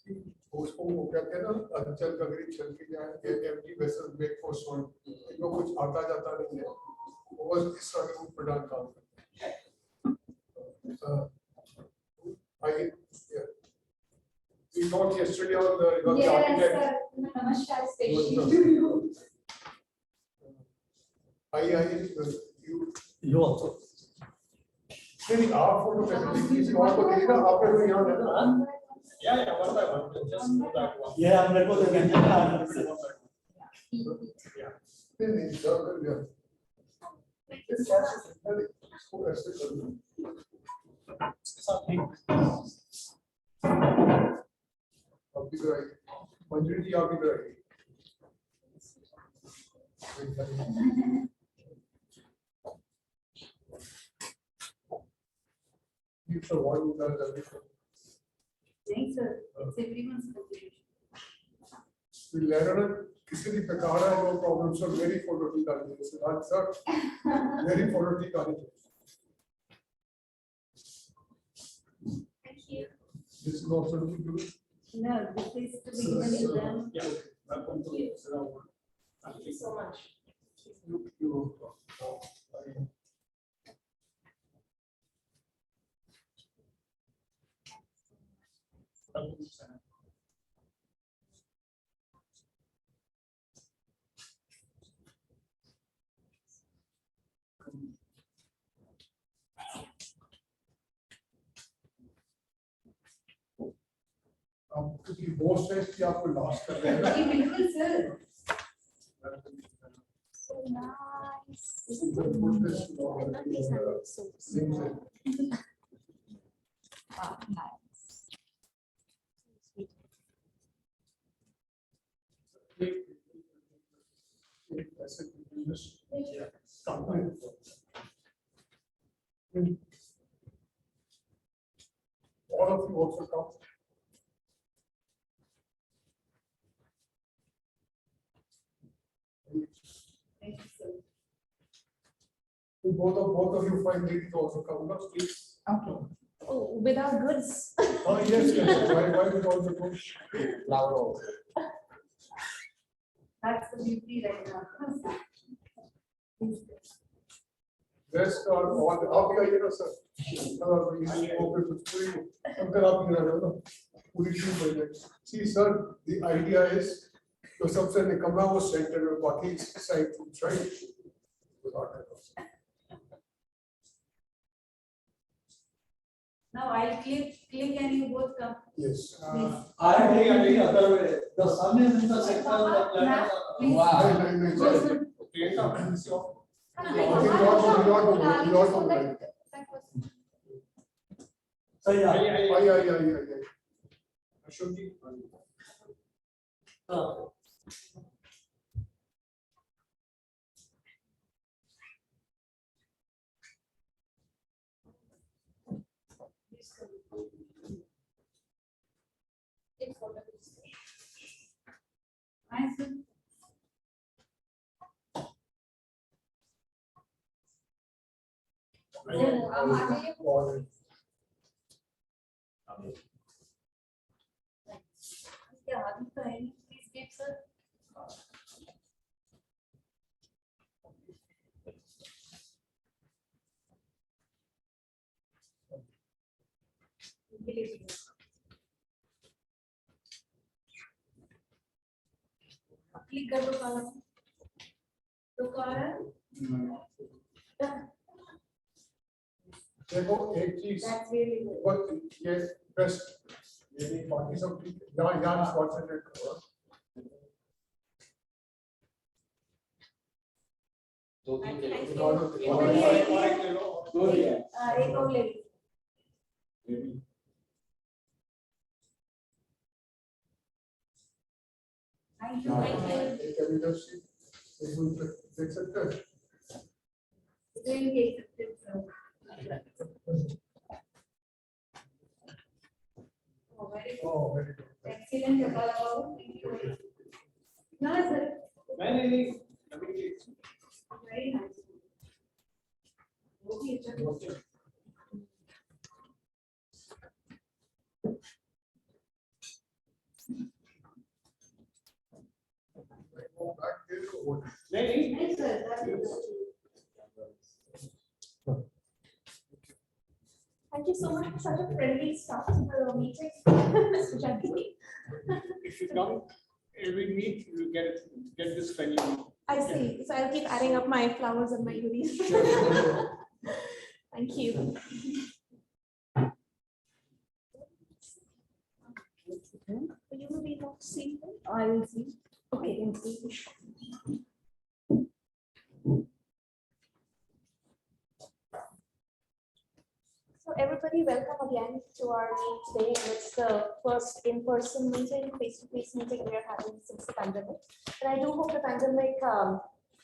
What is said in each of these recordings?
उसको वो कहते हैं ना अंचल गगरी चल के जाए empty vessel make for salt इनको कुछ आता जाता नहीं है वो बस इस तरह के प्रदान काम करते हैं आइए we talked yesterday on the architect namaskar specially आइए you also नहीं आप फोटो कैसे किसी और को देखिए ना आपने तो यहाँ है ना Yeah, one by one. Just do that one. yeah I'm going to Yeah. नहीं सर कर दिया इस कैसे इसको ऐसे कर दो Something. अब भी कराइए मंजरी जी आप भी कराइए It's a one who does everything. नहीं sir it's everyone's contribution We learn किसी भी प्रकार है no problem sir very photo ठीक आनी चाहिए सिद्धार्थ sir very photo ठीक आनी चाहिए thank you This is also to be good. no this is to be given to them Yeah. Welcome to thank you so much You क्योंकि बहुत stress की आपको लॉस कर रहे हैं जी बिल्कुल sir so nice wow nice ऐसे business Yeah. all of you also come. thank you sir Both of you find ladies also come, not please. okay oh without goods Oh yes, yes. Why with all the push? that's the beauty right now Rest are all आप भी आइए ना sir अगर इसी को फिर कुछ पूरी अंदर आप नहीं रहो ना पूरी टीम बन जाए see sir the idea is तो सबसे निकलना वो सेंटर में बाकी side right now I'll click and you both come yes I am taking the other way the sun is in the center of the planet नहीं Create a privacy of. so yeah आइए अशोक जी nice sir आप आ जाइए क्या आदमी तो है नहीं please get sir click कर दो काला तो काला देखो एक चीज that's really good बहुत ये बेस्ट ये नहीं बाकी सब ठीक है यहाँ कॉन्सेंट्रेट करो दो तीन ले लो। Thank you. निकालो, निकालो। एक ले लो। दो लिया एक और ले थैंक यू एक एविडेंस एक मिनट देख सकते हैं देख सकते हैं ओह वेरी गुड एक्सीलेंट जगह लगाओ थैंक यू ना सर नहीं अभी वेरी नाइस वो भी अच्छा नहीं Yes, sir, that is. Thank you so much for such a friendly start to the meeting, Mr. Jaggi. if you come every meet you get this friendly. I see, so I'll keep adding up my flowers and my goodies. Thank you. You will be able to see them? I will see. Okay. So everybody, welcome again to our meet today. And it's the first in-person meeting, face-to-face meeting we are having since the pandemic. And I do hope the pandemic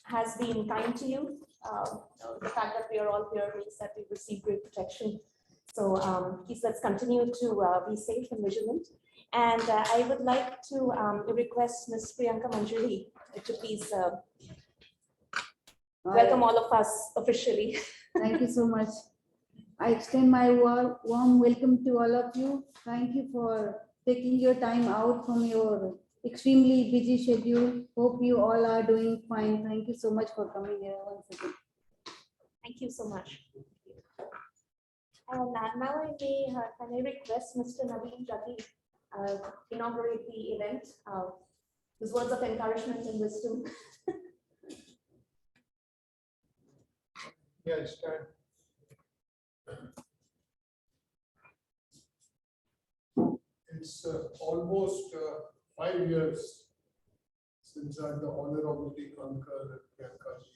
has been kind to you. The fact that we are all here means that we receive great protection. So please let's continue to be safe and vigilant. And I would like to request Ms. Priyanka Manjari to please welcome all of us officially. Thank you so much. I extend my warm welcome to all of you. Thank you for taking your time out from your extremely busy schedule. Hope you all are doing fine. Thank you so much for coming here once again. Thank you so much. And now can I request Mr. Naveen Jaggi inaugurate the event. His words of encouragement and wisdom. Yes, it's almost 5 years since I had the honor of meeting Uncle Priyanka ji.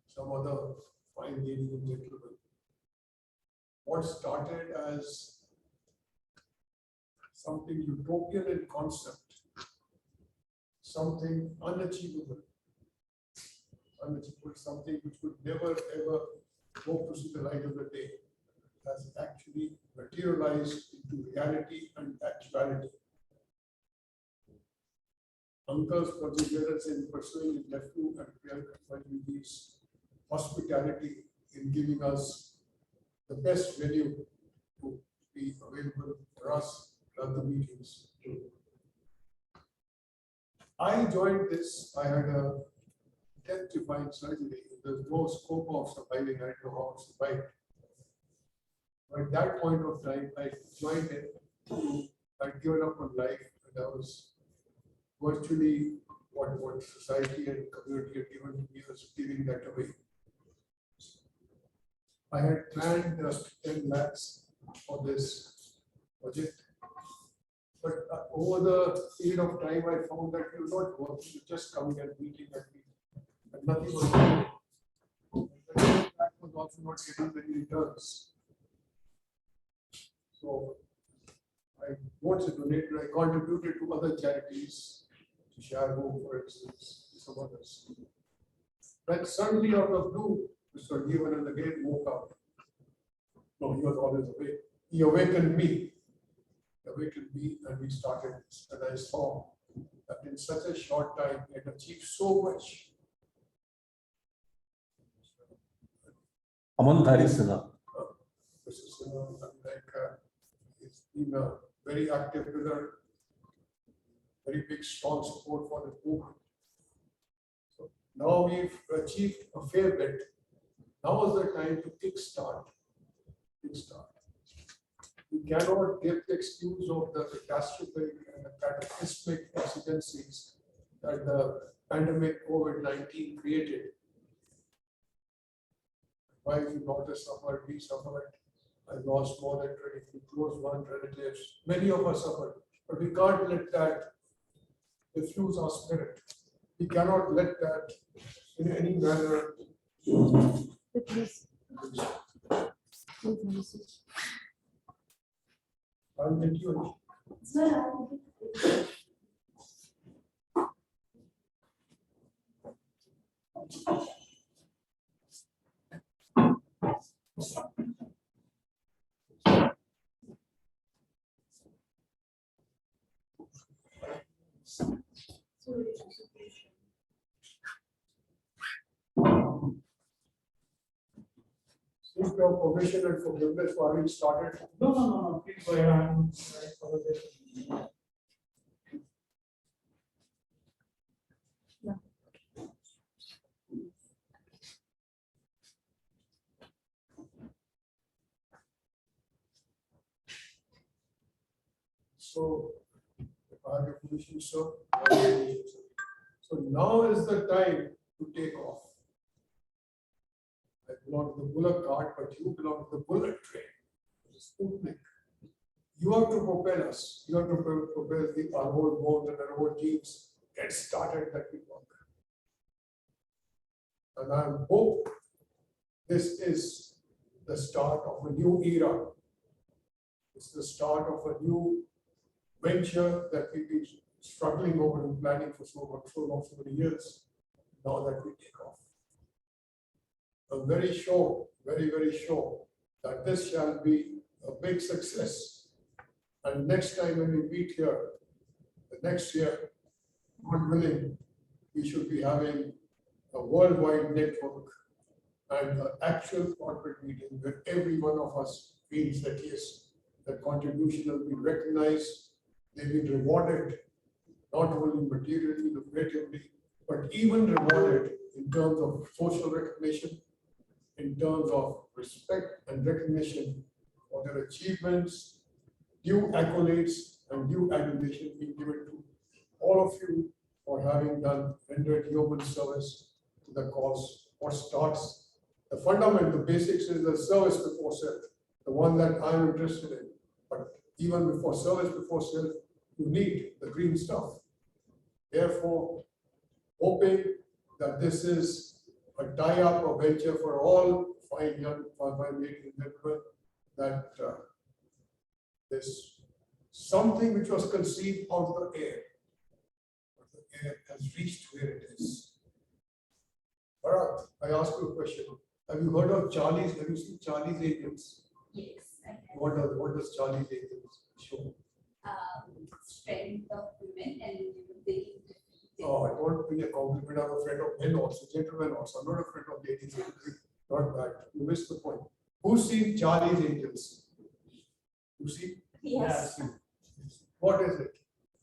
Some other fine ladies and gentlemen. What started as something utopian in concept, something unachievable, something which would never ever hope to see the light of the day, has actually materialized into reality and actuality. Uncle's perseverance in pursuing his nephew and Priyanka Manjari's hospitality in giving us the best venue to be available for us at the meetings. I joined this, I had a death-defying surgery. There's no scope of surviving, I don't know how to survive. But at that point of time, I joined it. I'd given up on life, and I was virtually what society and community had given to me, was giving that away. I had planned 10 lakhs for this project. But over the period of time, I found that it was not working, just coming and meeting and meeting. And nothing was happening. That was also not getting many returns. So I once donated, I contributed to other charities, to Share Home, for instance, some others. Then suddenly out of blue, Mr. Given and again woke up. No, he was always awake. He awakened me. And we started this. And I saw that in such a short time, he had achieved so much. Amandhari Sinha. Mr. Sinha, he's been a very active pillar, very big, strong support for the movement. So now we've achieved a fair bit. Now is the time to kickstart. We cannot give the excuse of the catastrophic and the cataclysmic exigencies that the pandemic COVID-19 created. Why you not suffered, we suffered. I lost more than 23 close one relatives. Many of us suffered, but we can't let that diffuse our spirit. We cannot let that in any manner. Please. I'll get you. Seek your permission and forgiveness for having started. No. Please go ahead. So, if I have your permission, sir. I have your permission, sir. So now is the time to take off. I belong to the bullock cart, but you belong to the bullet train. The Sputnik. You have to propel us. You have to propel our whole bones and our whole teams. Get started that we work. And I hope this is the start of a new era. It's the start of a new venture that we've been struggling over and planning for so many years. Now that we take off. I'm very sure, very sure that this shall be a big success. And next time when we meet here, the next year, God willing, we should be having a worldwide network and an actual corporate meeting where every one of us feels that yes, the contribution will be recognized, they've been rewarded, not only materially, lucratively, but even rewarded in terms of social recognition, in terms of respect and recognition for their achievements, due accolades and due adulation being given to all of you for having rendered human service to the cause. What starts, the fundament, the basics is the service before self, the one that I'm interested in. But even before service before self, you need the green stuff. Therefore, hoping that this is a tie-up or venture for all fine ladies and gentlemen, that there's something which was conceived out of the air, but the air has reached where it is. Bharat, I ask you a question. Have you heard of Charlie's? Have you seen Charlie's Angels? Yes, I have. What does Charlie's Angels show? Strength of women and they Oh, I don't want to be a compliment. I'm a friend of men also, gentlemen also. I'm not a friend of ladies. Not that. You missed the point. Who's seen Charlie's Angels? You see? Yes. Yeah, what is it?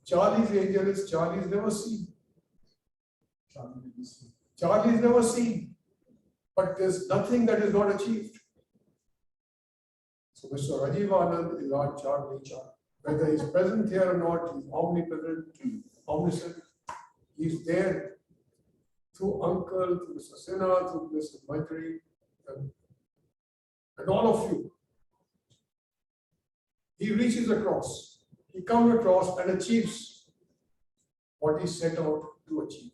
Charlie's Angel is Charlie's never seen. Charlie's never seen. But there's nothing that is not achieved. So Mr. Rajiv Anand is our Charlie. Whether he's present here or not, he's omnipresent, omniscient. He's there through Uncle, through Mr. XENA, through Mr. Maitri, and all of you. He reaches across, he comes across and achieves what he set out to achieve.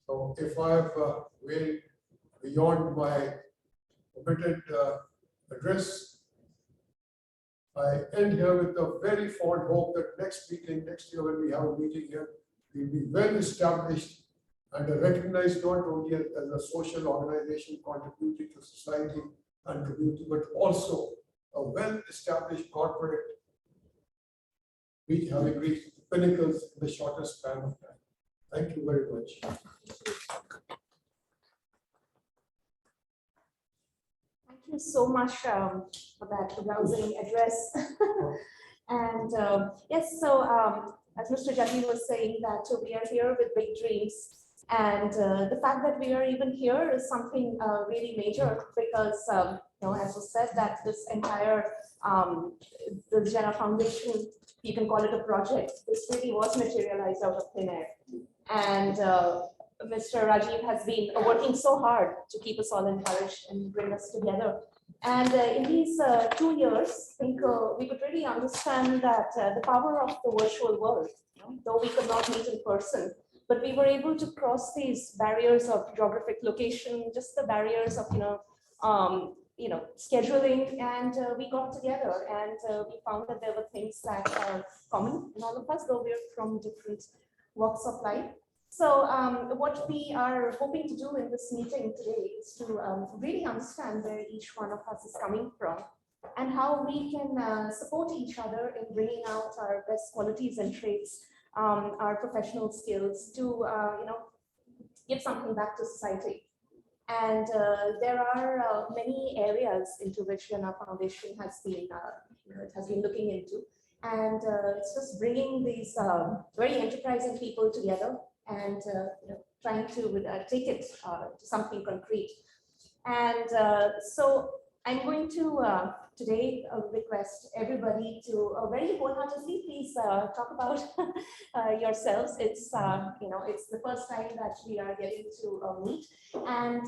So if I have way beyond my permitted address, I end here with a very fond hope that next year when we have a meeting here, we'll be well established and recognized not only as a social organization contributing to society and community, but also a well-established corporate, having reached the pinnacles in the shortest span of time. Thank you very much. Thank you so much for that rousing address. And yes, so as Mr. Jati was saying, that we are here with big dreams. And the fact that we are even here is something really major because, as was said, that this entire the XENA Foundation, you can call it a project, this really was materialized out of thin air. And Mr. Rajiv has been working so hard to keep us all encouraged and bring us together. And in these 2 years, I think we could really understand that the power of the virtual world, though we could not meet in person, but we were able to cross these barriers of geographic location, just the barriers of scheduling, and we got together and we found that there were things that are common in all of us, though we're from different walks of life. So what we are hoping to do in this meeting today is to really understand where each one of us is coming from and how we can support each other in bringing out our best qualities and traits, our professional skills to give something back to society. And there are many areas into which XENA Foundation has been looking into, and it's just bringing these very enterprising people together and trying to take it to something concrete. And so I'm going to today request everybody to very wholeheartedly please talk about yourselves. It's it's the first time that we are getting to meet, and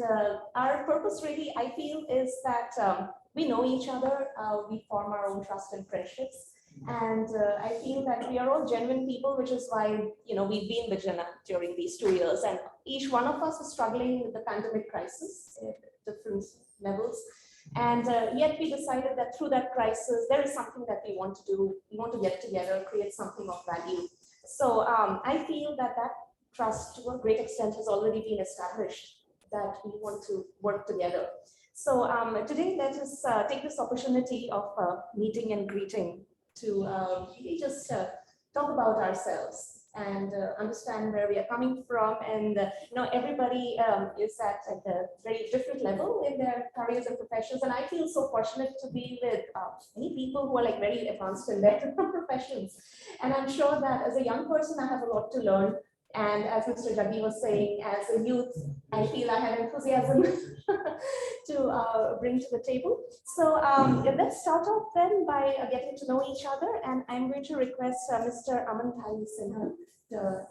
our purpose really, I feel, is that we know each other, we form our own trust and friendships. And I feel that we are all genuine people, which is why, we've been with XENA during these 2 years, and each one of us is struggling with the pandemic crisis at different levels. And yet we decided that through that crisis, there is something that we want to do. We want to get together, create something of value. So I feel that that trust to a great extent has already been established, that we want to work together. So today, let us take this opportunity of meeting and greeting to really just talk about ourselves and understand where we are coming from. And everybody is at a very different level in their careers and professions. And I feel so fortunate to be with many people who are like very advanced in their professions. And I'm sure that as a young person, I have a lot to learn. And as Mr. Jaggi was saying, as a youth, I feel I have enthusiasm to bring to the table. So let's start off then by getting to know each other. And I'm going to request Mr. Amandhari Sinha Mr.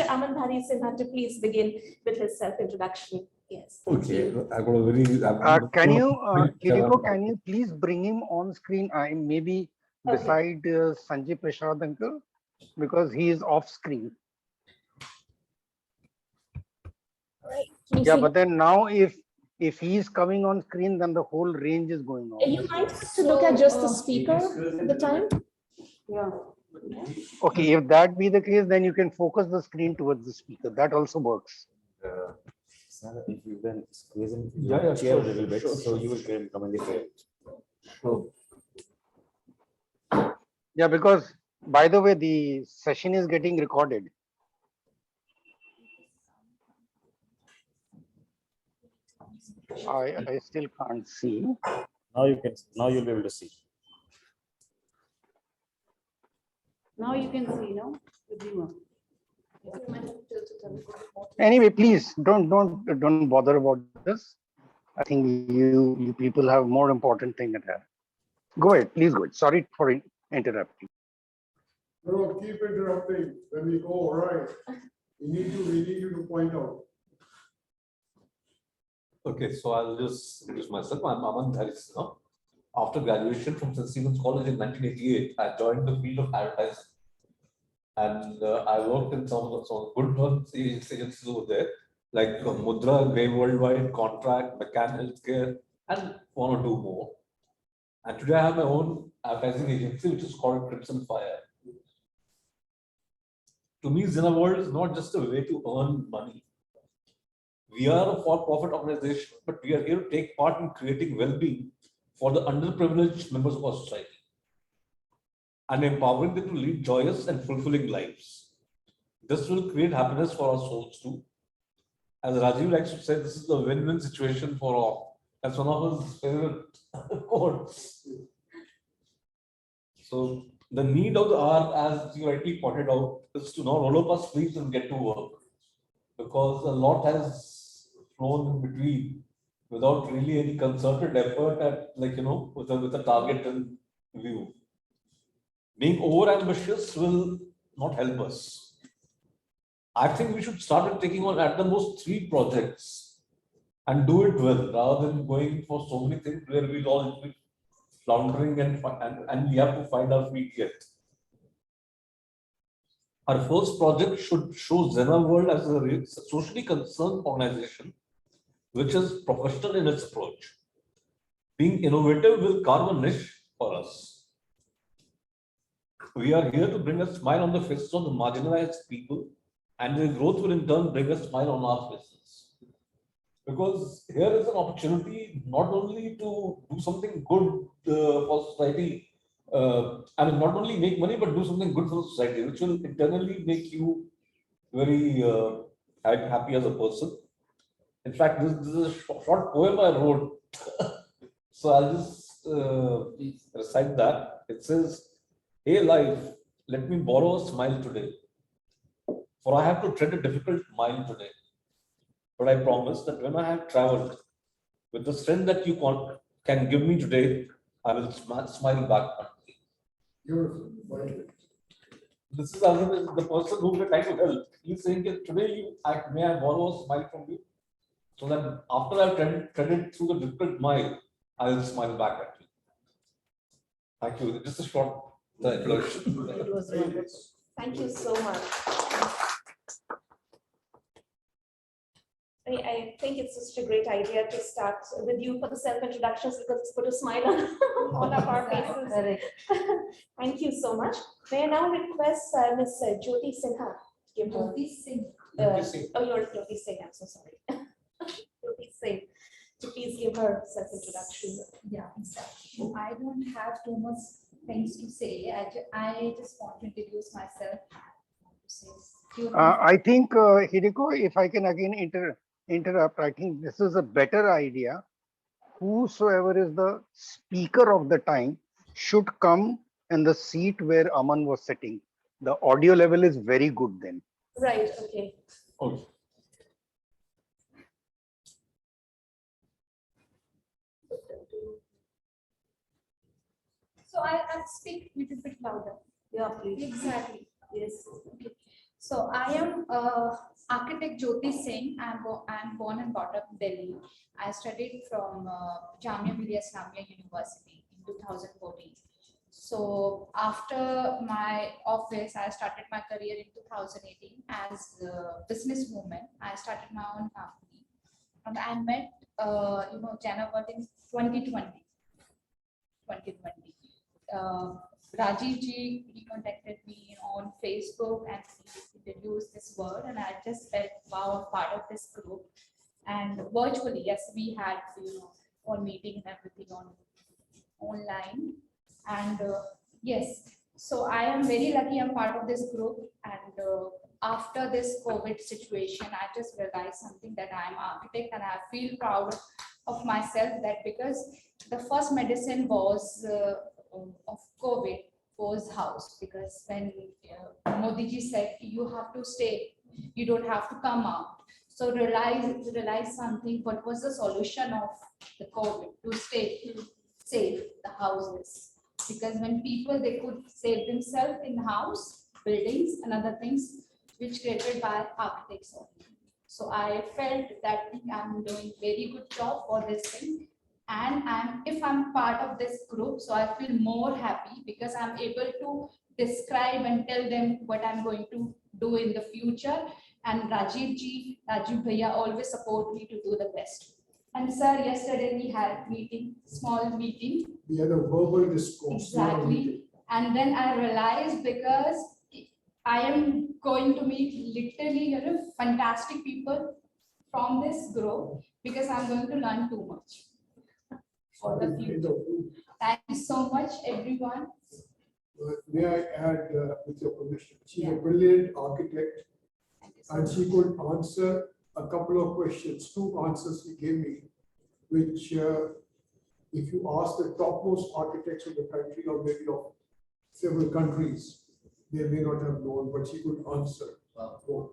Amandhari Sinha to please begin with his self-introduction. Yes. Okay, I've got a very. Kiriko, can you please bring him on screen? I maybe beside Sanjay Prasad uncle, because he is off screen. Right. Yeah, but then now if he is coming on screen, then the whole range is going on. You might have to look at just the speaker at the time. Yeah. Okay, if that be the case, then you can focus the screen towards the speaker. That also works. If you can squeeze in your chair a little bit, so you will come in the frame. Sure. Yeah, because by the way, the session is getting recorded. I still can't see. Now you can. Now you'll be able to see. Now you can see, no? Everyone. Anyway, please don't bother about this. I think you people have more important thing at hand. Go ahead, please go ahead. Sorry for interrupting. No, keep interrupting when we go, all right. We need you to point out. Okay, so I'll just introduce myself. I'm Aman Sinha. After graduation from St. Stephen's College in 1988, I joined the field of advertising. And I worked in some good ones agencies over there, like Mudra, Grey Worldwide, Contract, McCann Healthcare, and one or two more. And today I have my own advertising agency, which is called Crimson Fire. To me, XENA World is not just a way to earn money. We are a for-profit organization, but we are here to take part in creating well-being for the underprivileged members of our society and empowering them to lead joyous and fulfilling lives. This will create happiness for our souls too. As Rajiv likes to say, this is a win-win situation for all. That's one of his favorite quotes. So the need of the hour, as you rightly pointed out, is to now roll up our sleeves and get to work, because a lot has flown in between without really any concerted effort at, with a target in view. Being over-ambitious will not help us. I think we should start with taking on at the most 3 projects and do it well, rather than going for so many things where we'll all be floundering and we have to find our feet yet. Our first project should show XENA World as a socially concerned organization, which is professional in its approach. Being innovative will carve a niche for us. We are here to bring a smile on the faces of the marginalized people, and their growth will in turn bring a smile on our faces. Because here is an opportunity not only to do something good for society, not only make money, but do something good for society, which will internally make you very happy as a person. In fact, this is a short poem I wrote. So I'll just recite that. It says, "Hey life, let me borrow a smile today, for I have to tread a difficult mile today. But I promise that when I have traveled, With the strength that you can give me today, I will smile back. Beautiful. Wonderful. This is the person who we're trying to help. He's saying that today may I borrow a smile from you? So that after I've treaded through the difficult mile, I will smile back at you. Thank you. Just a short introduction. It was wonderful. Thank you so much. I think it's just a great idea to start with you for the self-introductions because it's put a smile on all of our faces. Correct. Thank you so much. May I now request Ms. Jyoti Sinha to give her. Jyoti Singh. Oh, you're Jyoti Singh, I'm so sorry. Jyoti Singh, to please give her self-introduction. Yeah, exactly. I don't have too much things to say. I just want to introduce myself. I think, Hideko, if I can again interrupt, I think this is a better idea. Whosoever is the speaker of the time should come in the seat where Aman was sitting. The audio level is very good then. Right, okay. Okay. So I'll speak a little bit louder. Yeah, please. Exactly. Yes. Okay. So I am architect Jyoti Singh. I'm born and brought up in Delhi. I studied from Jamia Millia Islamia University in 2014. So after my office, I started my career in 2018 as a businesswoman. I started my own company, and I met January in 2020. Rajiv ji, he contacted me on Facebook and he introduced this word, and I just felt wow, I'm part of this group. And virtually, yes, we had all meeting and everything online. And yes, so I am very lucky I'm part of this group. And after this COVID situation, I just realized something, that I'm an architect and I feel proud of myself, that because the first medicine was of COVID was house, because when Modi ji said you have to stay, you don't have to come out. So realize something, what was the solution of the COVID? To stay, save the houses. Because when people, they could save themselves in house, buildings and other things which created by architects only. So I felt that I'm doing very good job for this thing. And if I'm part of this group, so I feel more happy because I'm able to describe and tell them what I'm going to do in the future. And Rajiv Bhaiya always support me to do the best. And sir, yesterday we had meeting, small meeting. We had a verbal discourse. Exactly. And then I realized, because I am going to meet literally fantastic people from this group, because I'm going to learn too much for the future. Thank you so much, everyone. May I add, with your permission, she's a brilliant architect, and she could answer a couple of questions. Two answers she gave me, which if you ask the topmost architects of the country or maybe of several countries, they may not have known, but she could answer both.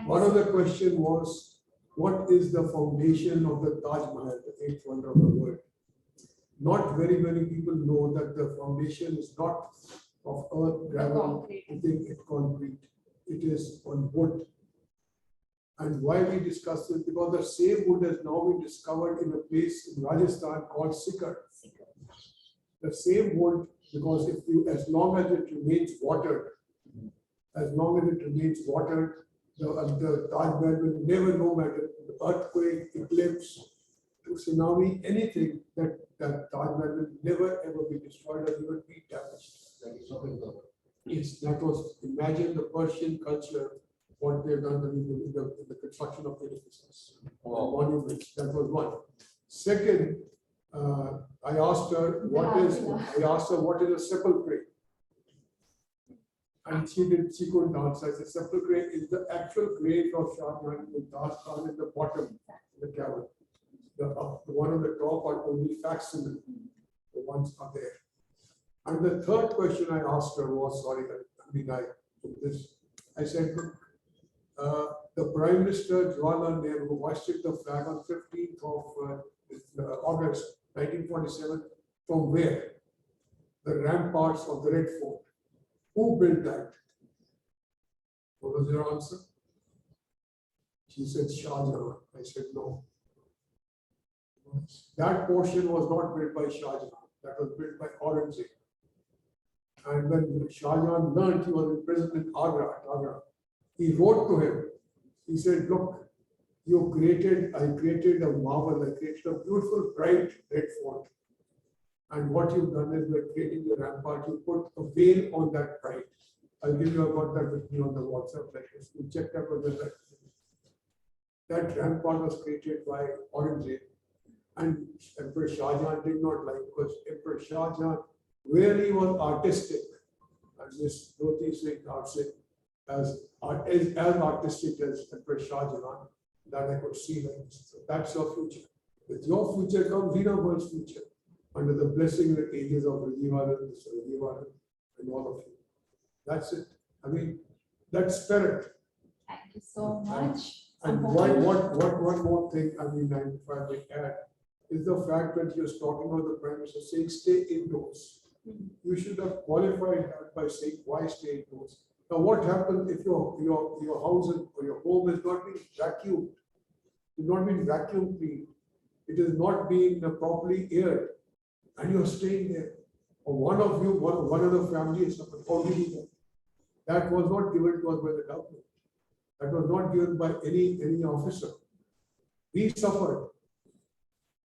One of the question was, what is the foundation of the Taj Mahal, the eighth wonder of the world? Not very many people know that the foundation is not of earth, gravel, concrete. It is on wood. And why we discuss this? Because the same wood has now been discovered in a place in Rajasthan called Sikar. The same wood, because as long as it remains watered, the Taj Mahal will never, no matter the earthquake, eclipse, tsunami, anything, that Taj Mahal will never ever be destroyed or even be damaged. Yes, that was, imagine the Persian culture, what they've done in the construction of edifices, monuments. That was one. Second, I asked her what is a sepulchre, and she couldn't answer. I said sepulchre is the actual grave of Shah Jahan with Taj Khan in the bottom of the cavern. The one on the top are only facsimile. The ones are there. And the third question I asked her was, I said, the Prime Minister Jawaharlal Nehru hoisted the flag on 15th of August 1947, from where? The ramparts of the Red Fort. Who built that? What was your answer? She said Shah Jahan. I said no. That portion was not built by Shah Jahan. That was built by Aurangzeb. And when Shah Jahan learned he was imprisoned in Agra, he wrote to him. He said, look, I created a marvel, I created a beautiful, bright red fort. And what you've done is by creating the rampart, you put a veil on that pride. I'll give you, I've got that with me on the WhatsApp letters. You check that with the that rampart was created by Aurangzeb. And Emperor Shah Jahan did not like, because Emperor Shah Jahan really was artistic. And this Dhoti Singh as artistic as Emperor Shah Jahan, that I could see like this. So that's your future. With your future comes Veena World's future, under the blessing and the ages of Rajivaran, and all of you. That's it. I mean, that spirit. Thank you so much. And one more thing, I mean, if I may add, is the fact that you're talking about the Prime Minister saying stay indoors. You should have qualified that by saying why stay indoors. Now, what happens if your house or your home is not being vacuumed? It's not being vacuum cleaned. It is not being properly aired, and you're staying there. Or one of the family is suffered. How do you do that? That was not given to us by the government. That was not given by any officer. We suffered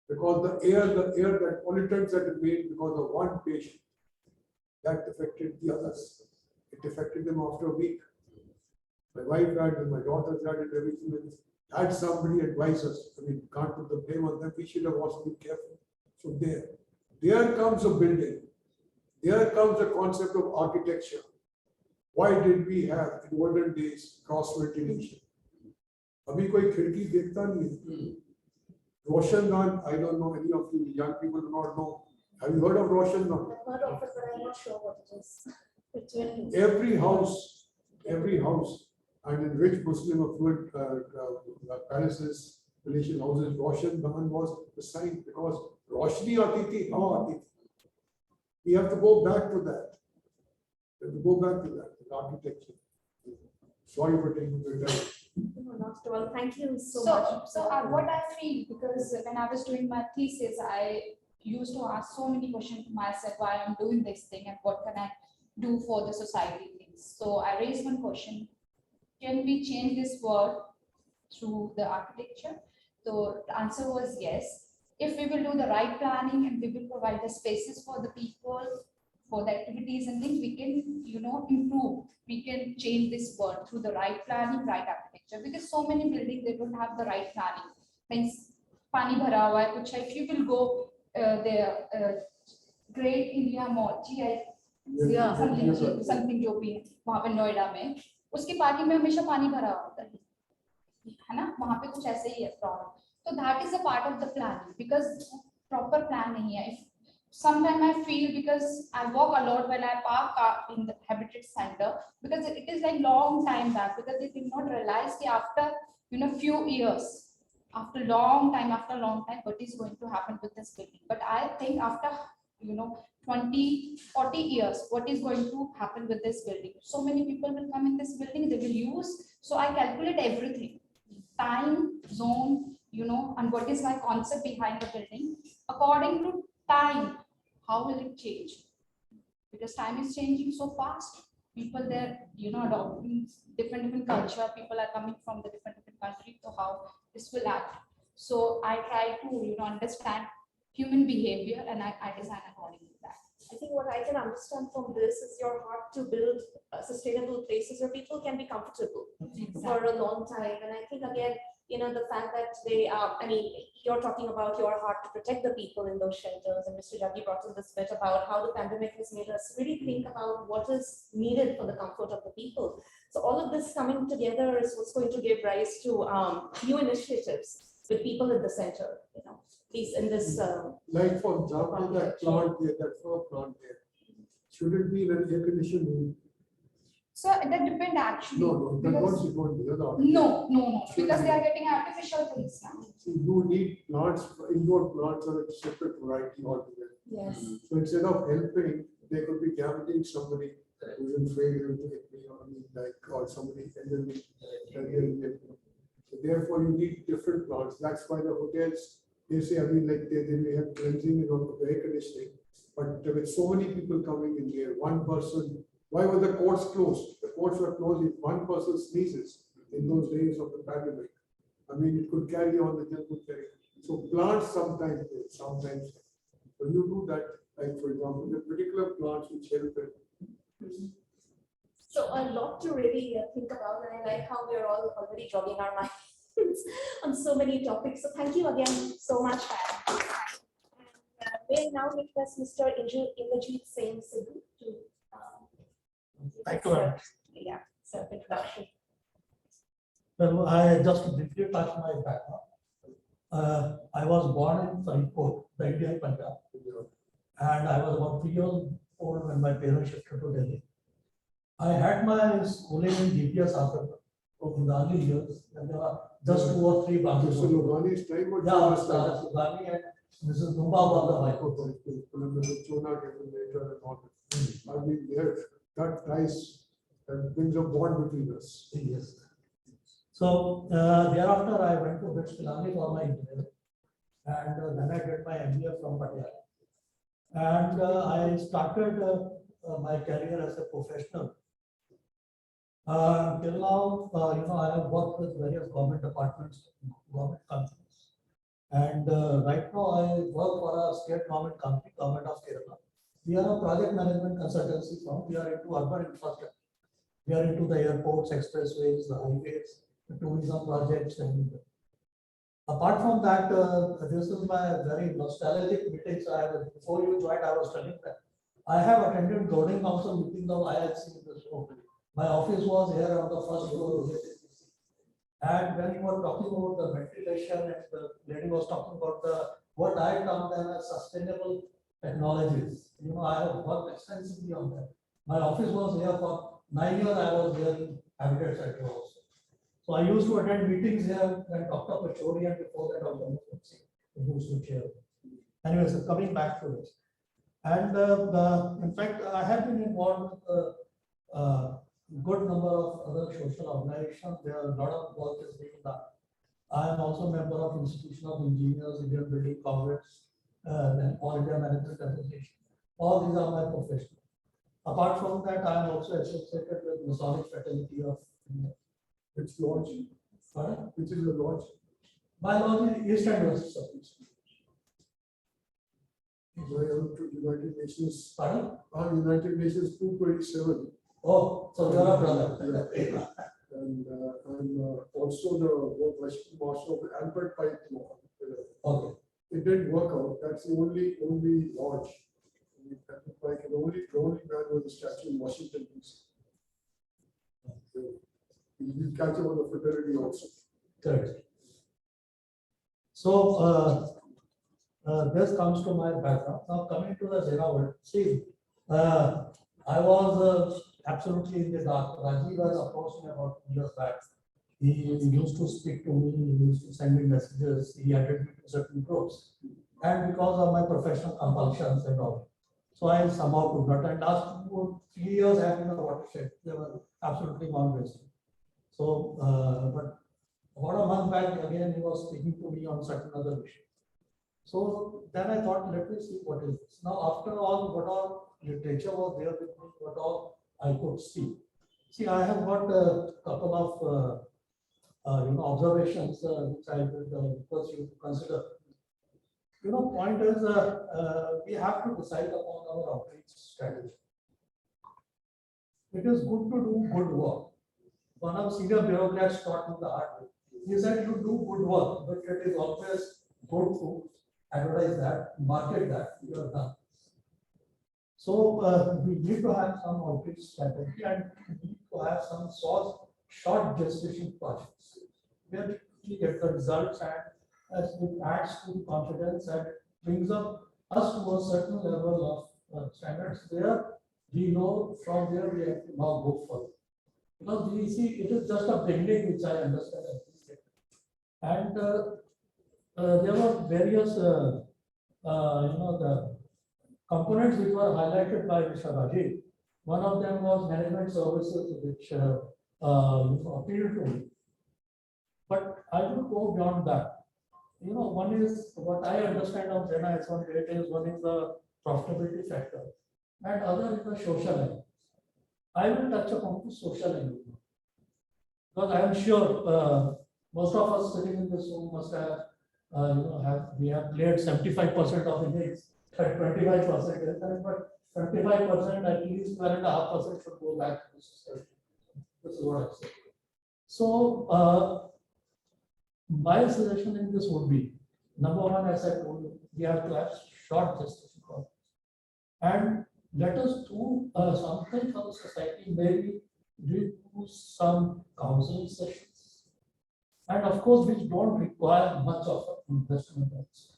because the air that pollutants that it made because of one patient, that affected the others. It affected them after a week. My wife had and my daughters had and everything. Had somebody advise us, I mean, can't put the blame on them. We should have also been careful. So there comes a building. There comes the concept of architecture. Why did we have in olden days cross ventilation? अभी कोई खिड़की देखता नहीं है. Roshangan, I don't know, any of you young people do not know. Have you heard of Roshangan? I've heard of it, but I'm not sure what it is. It's very Every house, and in rich Muslim affluent palaces, palatial houses, Roshangan was the sign because Roshni aati thi, hawa aati thi. We have to go back to that. We have to go back to that, the architecture. Sorry for taking the time. No, not at all. Thank you so much. So what I feel, because when I was doing my thesis, I used to ask so many questions to myself why I'm doing this thing and what can I do for the society things. So I raised one question: can we change this world through the architecture? So the answer was yes. If we will do the right planning and we will provide the spaces for the people, for the activities and things, we can, improve. We can change this world through the right planning, right architecture. Because so many buildings, they don't have the right planning. Means, pani bhara hua hai, kuch hai. If you will go the Great India Mall, Yeah. something जो भी है वहाँ पे नोएडा में, उसकी parking में हमेशा पानी भरा होता है ना? वहाँ पे कुछ ऐसे ही है problem. So that is a part of the planning because proper plan nahi hai. Sometimes I feel because I walk a lot when I park car in the habitat center because it is like long time back because they did not realize that after few years, after long time, what is going to happen with this building. But I think after 20, 40 years, what is going to happen with this building? So many people will come in this building, they will use. So I calculate everything, time, zone, and what is my concept behind the building. According to time, how will it change? Because time is changing so fast. People there, adopting different culture. People are coming from the different countries. So how this will act? So I try to understand human behavior and I design according to that. I think what I can understand from this is your heart to build sustainable places where people can be comfortable for a long time. And I think again, the fact that they, you're talking about your heart to protect the people in those shelters, and Mr. Jaggi brought in this bit about how the pandemic has made us really think about what is needed for the comfort of the people. So all of this coming together is what's going to give rise to new initiatives with people at the center, please in this. Like for example, that plant there, that fur plant there, should it be in an air-conditioned room? So that depend actually. No, that because- won't, it won't be. That's all. No, because they are getting artificial things now. So you need plants, indoor plants are a separate variety altogether. Yes. So instead of helping, they could be damaging somebody who's in favor of it, or somebody elderly. So therefore, you need different plants. That's why the hotels, they say, they may have cleansing and all air conditioning, but with so many people coming in there, one person, why were the courts closed? The courts were closed if one person sneezes in those days of the pandemic. I mean, it could carry on, the gel could carry. So plants sometimes. When you do that, like for example, the particular plants which help it. So a lot to really think about, and I like how we're all already jogging our minds on so many topics. So thank you again so much, Pat. And may I now request Mr. Indrajit Singh Sidhu to Thank you very much. yeah, self-introduction. Well, I just briefly touch my background. I was born in Faridpur, the Indian Punjab, and I was about 3 years old when my parents shifted to Delhi. I had my schooling in GPS after in the early years, and there were just 2 or 3 branches. So Logani's time or Yeah, Sugani and Mrs. Dumba was the wife. I mean, there, that ties and brings a bond between us. Yes. So thereafter, I went to BITS Pilani for my engineering, and then I did my MBA from Patiala. And I started my career as a professional. Till now, I have worked with various government departments, government companies, and right now I work for a state government company, Government of Kerala. We are a project management consultancy firm. We are into urban infrastructure. We are into the airports, expressways, the highways, the tourism projects, and apart from that, this is my very nostalgic meetings. Before you joined, I was telling that I have attended Governing Council meetings of IIC in the show. My office was here on the first floor of the HSBC. And when you were talking about the ventilation, and the lady was talking about what I termed as sustainable technologies, I have worked extensively on that. My office was here for 9 years. I was here in Habitat Sector also. So I used to attend meetings here when Dr. Pachori and before that Dr. Mukherjee used to chair. Anyway, so coming back to this. And in fact, I have been involved with good number of other social organizations. There are a lot of work is being done. I am also a member of Institution of Engineers, Indian Building Congress, then All India Management Association. All these are my professions. Apart from that, I am also associated with Masonic Fraternity of India. Which lodge? Pardon? Which is the lodge? My lodge is East and West Service. United Nations. Pardon? United Nations 227. Oh, so you are a brother. And I'm also the Vice Master of the Albert Pike Law. Okay. It didn't work out. That's the only lodge. Albert Pike, and the only man with the statue in Washington, D.C. You catch up on the fraternity also. Correct. So this comes to my background. Now coming to the XENA world. See, I was absolutely in the dark. Rajiv has approached me about 2 years back. He used to speak to me, he used to send me messages, he added me to certain groups. And because of my professional compulsions and all. So I somehow could not. And last 3 years I have been a watershed. They were absolutely non-wasted. So, but about a month back, again, he was speaking to me on certain other issue. So then I thought, let me see what is this. Now, after all, what all literature was there with me, what all I could see. See, I have got a couple of observations which I would request you to consider. Point is, we have to decide upon our outreach strategy. It is good to do good work. One of senior bureaucrats taught me the hard way. He said, you do good work, but it is always good to advertise that, market that, you have done. So we need to have some outreach strategy, and we need to have some short gestation projects where we get the results, and as it adds to confidence and brings up us to a certain level of standards where we know from where we have to now go further. Because we see it is just a beginning, which I understand. And there were various, the components which were highlighted by Mr. Rajiv. One of them was management services, which appealed to me. But I will go beyond that. One is what I understand of XENA S1 rate is one is the profitability factor, and other is the social element. I will touch upon the social element because I am sure most of us sitting in this room must have, we have cleared 75% of innings, 25% is correct, but 25% at least 12.5% should go back to the society. This is what I say. So, my suggestion in this would be, number one, as I told you, we have to have short gestation problems. And let us do something for the society, maybe we do some counseling sessions. And of course, which don't require much of investment also.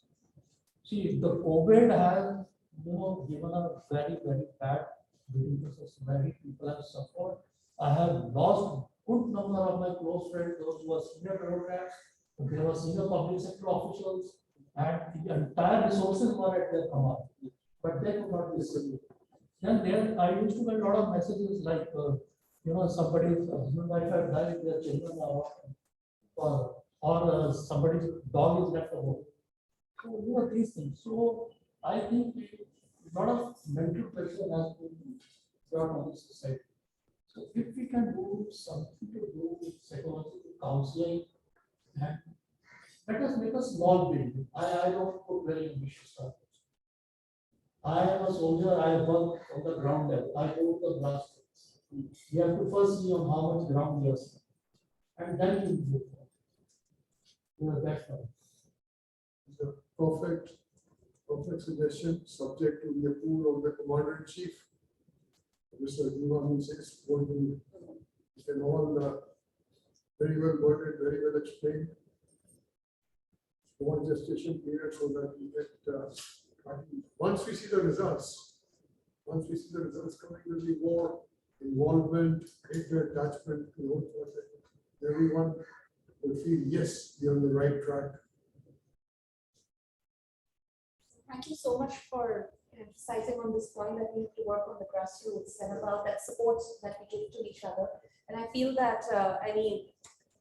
See, the COVID has, given a very, very bad beating to society. People have suffered. I have lost good number of my close friends, those who are senior bureaucrats, there were senior public sector officials, and the entire resources were at their command, but they could not be saved. Then there, I used to get a lot of messages like, somebody's husband, wife have died, their children are or somebody's dog is left at home. So, these things. So, I think a lot of mental pressure has been brought on the society. So, if we can do something to do with psychological counseling, and let us make a small building. I don't put very ambitious targets. I am a soldier, I work on the ground level, I go to the grassroots. We have to first see on how much ground we are spending, and then we will move forward. That's right. The perfect suggestion, subject to the approval of the commander in chief. Mr. Diwan says, what we can all very well worded, very well explained. One gestation period so that we get, once we see the results coming, there will be more involvement, greater attachment, everyone will feel, yes, we are on the right track. Thank you so much for emphasizing on this point that we need to work on the grassroots and about that support that we give to each other. And I feel that,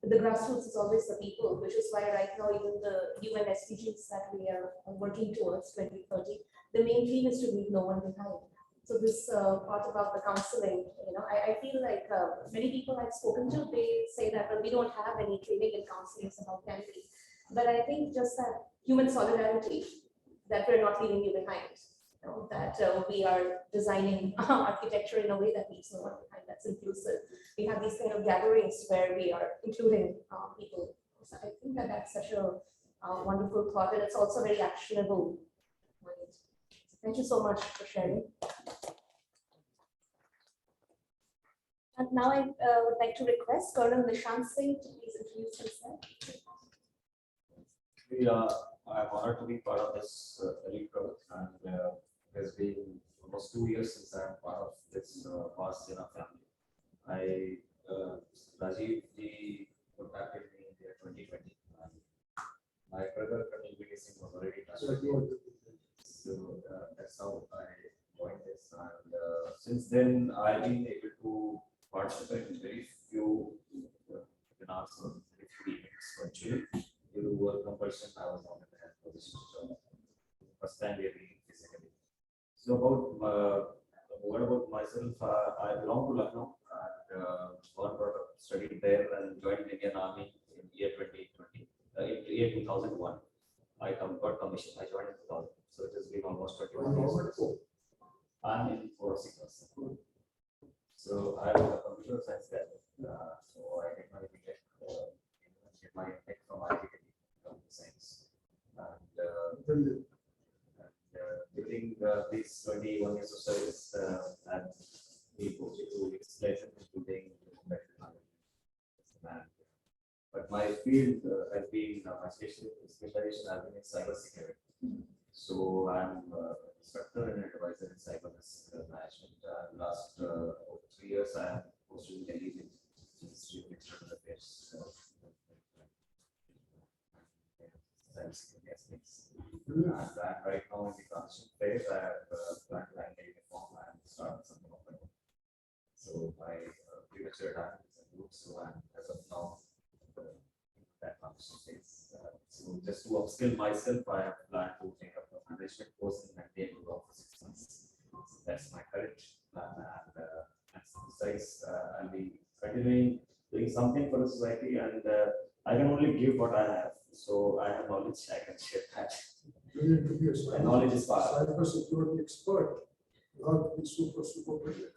the grassroots is always the people, which is why right now even the UN SDGs that we are working towards 2030, the main theme is to leave no one behind. So this part about the counseling, I feel like many people I've spoken to, they say that, well, we don't have any training in counseling, so how can we? But I think just that human solidarity, that we're not leaving you behind, that we are designing architecture in a way that leaves no one behind, that's inclusive. We have these kind of gatherings where we are including people. So I think that that's such a wonderful thought, and it's also very actionable. Thank you so much for sharing. And now I would like to request Colonel Nishant Singh to please introduce himself. I'm honored to be part of this elite group, and it has been almost 2 years since I'm part of this vast XENA family. Rajiv ji contacted me in the year 2020. And my brother Kanil Singh was already touched. So that's how I joined this, and since then I've been able to participate in very few webinars or very few events virtually. Due to work compulsion, I was not in a position to join. First time we are meeting physically. So about myself, I belong to Lucknow and born brought up, studied there and joined Indian Army in year 2020, in year 2001. I got commissioned. I joined in 2000. So it has been almost 21 years. I'm in 406. So I was a computer science graduate. So I did my BTech, did my tech from IT computer science. And during these 21 years of service, and we go through legislation, including but my field has been my specialization has been in cybersecurity. So I'm instructor and advisor in cyber risk management. Last 3 years I am posted in Delhi with And right now in the transition phase, I have planned to hang a uniform and start something of my own. So my previous retirement is a group, so I'm as of now that transition phase. So just to upskill myself, I have planned to take up a management course in maintain for 6 months. So that's my current plan, and besides, I'll be continuing doing something for the society, and I can only give what I have. So I have knowledge, I can share that. You need to be a My knowledge is power. cyber security expert. You have to be super brilliant.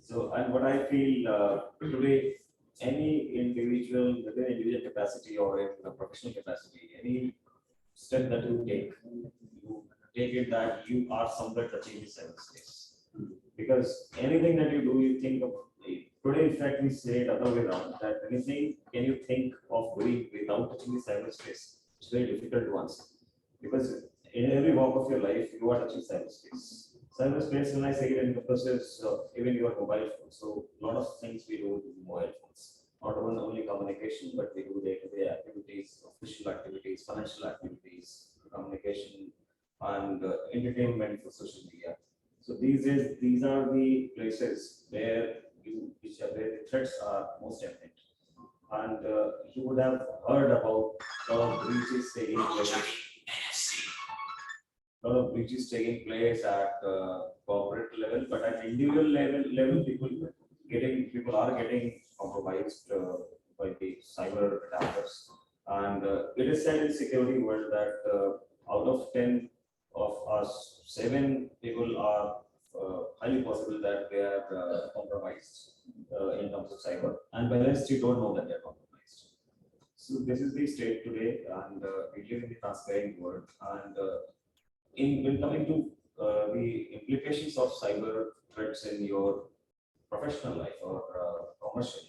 So, and what I feel today, any individual, whether in individual capacity or in a professional capacity, any step that you take it that you are somewhere touching the cyberspace. Because anything that you do, you think of today, in fact, we say it other way around, that anything can you think of doing without touching the cyberspace? It's very difficult to answer. Because in every walk of your life, you are touching cyberspace. Cyberspace, when I say it, encompasses even your mobile phone. So a lot of things we do with mobile phones. Not only communication, but we do day-to-day activities, official activities, financial activities, communication, and entertainment for social media. So these are the places where where the threats are most evident. And you would have heard about breaches taking place. A lot of breaches taking place at corporate level, but at individual level, people are getting compromised by the cyber attackers. And it is said in security world that out of 10 of us, 7 people are highly possible that they are compromised in terms of cyber, and balance you don't know that they're compromised. So this is the state today, and we live in the transparent world. And in coming to the implications of cyber threats in your professional life or commercial.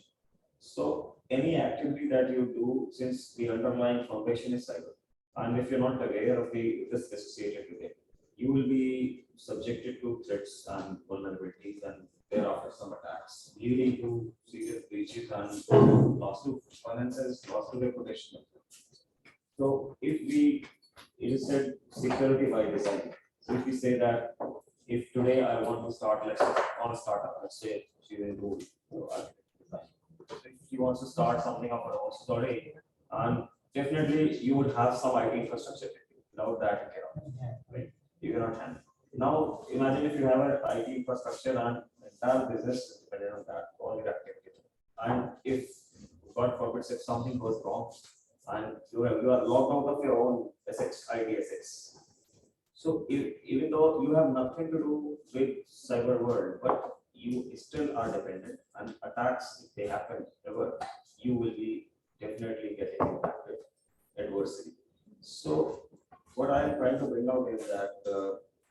So any activity that you do, since the underlying foundation is cyber, and if you're not aware of the risk associated with it, you will be subjected to threats and vulnerabilities, and thereafter some attacks, leading to serious breaches and loss to finances, loss to reputation. So it is said security by design. So if we say that if today I want to start, let's say on a startup, let's say she's into design. If she wants to start something of her own story, and definitely you would have some IT infrastructure. Without that, you cannot, right? You cannot handle. Now imagine if you have an IT infrastructure and entire business dependent on that, all your activity. And if God forbid if something goes wrong and you are locked out of your own assets, IT assets. So even though you have nothing to do with cyber world, but you still are dependent, and attacks, if they happen ever, you will be definitely getting impacted adversely. So what I am trying to bring out is that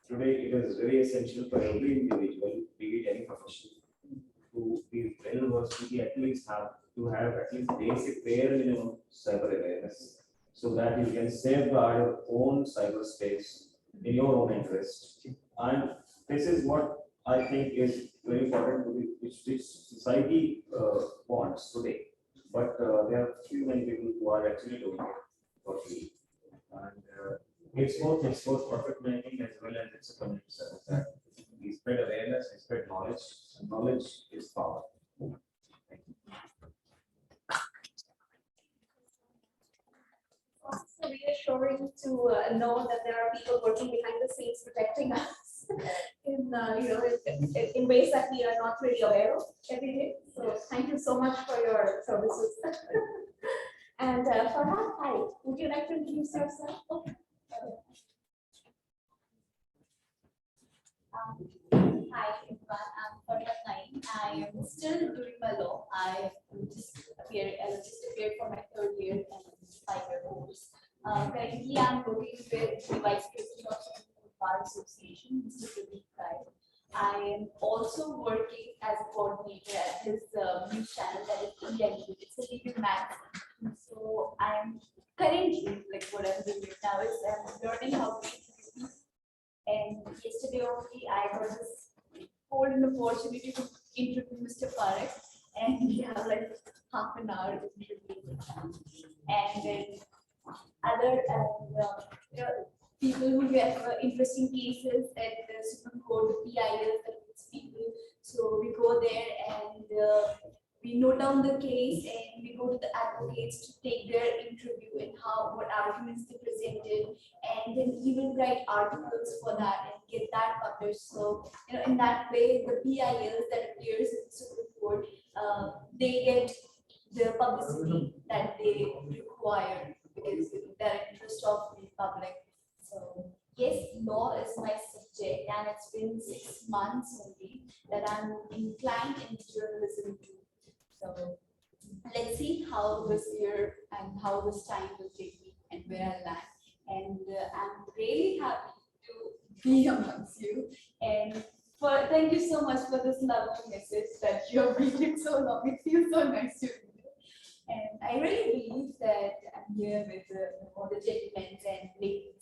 today it is very essential for every individual, be it any profession, to be well versed, to at least have basic bare minimum cyber awareness, so that you can safeguard your own cyberspace in your own interest. And this is what I think is very important to be, which society wants today. But there are few many people who are actually doing it for free. And it's both profit making as well as it's a community service. That we spread awareness, we spread knowledge, and knowledge is power. Thank you. Also reassuring to know that there are people working behind the scenes protecting us in in ways that we are not really aware of every day. So thank you so much for your services. And Farhan, hi, would you like to introduce yourself? Okay. Hi everyone, I'm Farhat Naeem. I am still doing my law. I just appeared for my 3rd year and 5-year course. Currently, I'm working with the Vice President of the Bar Association, Mr. Pradeep Rai. I am also working as a coordinator at his news channel, that is XENA. It's a TV magazine. So I'm currently, what I'm doing now is I'm learning how to introduce. And yesterday only I got this golden opportunity to introduce Mr. Parekh, and we have like half an hour to introduce him. And then people who have interesting cases at the Supreme Court, the PILs, that means people. So we go there and we note down the case and we go to the advocates to take their interview and what arguments they presented, and then even write articles for that and get that published. So in that way, the PILs that appears in the Supreme Court, they get the publicity that they require because their interest of the public. So yes, law is my subject, and it's been 6 months only that I'm inclined in journalism too. So let's see how this year and how this time will take me and where I land. And I'm really happy to be amongst you. And thank you so much for this lovely message that you have waited so long. It feels so nice to be here. And I really believe that I'm here with all the gentlemen and ladies.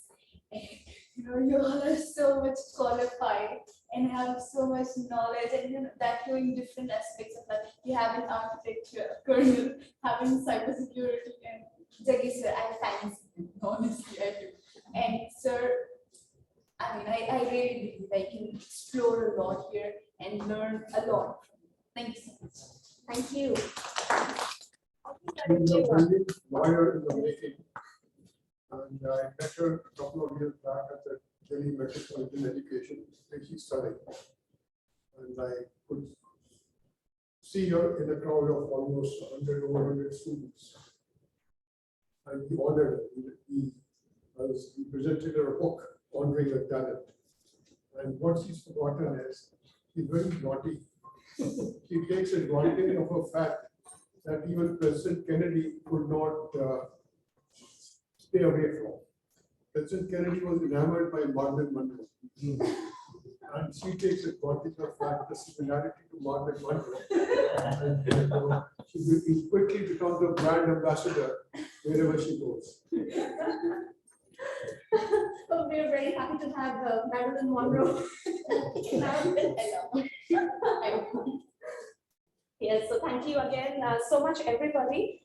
And you all are so much qualified and have so much knowledge, and that too in different aspects of life. You have an architecture, a colonel, having cybersecurity, and Jaggi sir, I fancy him, honestly I do. And sir, I mean, I really believe I can explore a lot here and learn a lot. Thank you so much. Thank you. She's a brilliant lawyer in the making. And I met her a couple of years back at the Delhi Metropolitan Education, where she studied. And I could see her in a crowd of almost 100 students. And he honored her. He presented her a book honoring her talent. And what she's forgotten is she's very naughty. She takes advantage of a fact that even President Kennedy could not stay away from. President Kennedy was enamored by Marilyn Monroe. And she takes advantage of that, the similarity to Marilyn Monroe. And she quickly becomes a brand ambassador wherever she goes. So we're very happy to have Marilyn Monroe. Yes, so thank you again so much, everybody.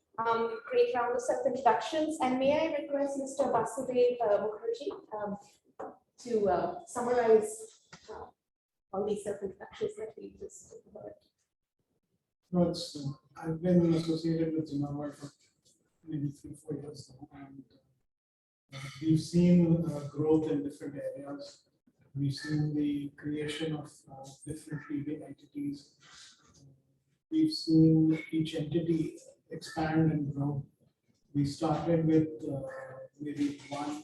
Great round of self-introductions. And may I request Mr. Vasudev Mukherjee to summarize all these self-introductions that we just heard. No, I've been associated with XENA for maybe 3-4 years now, and we've seen growth in different areas. We've seen the creation of different legal entities. We've seen each entity expand and grow. We started with maybe one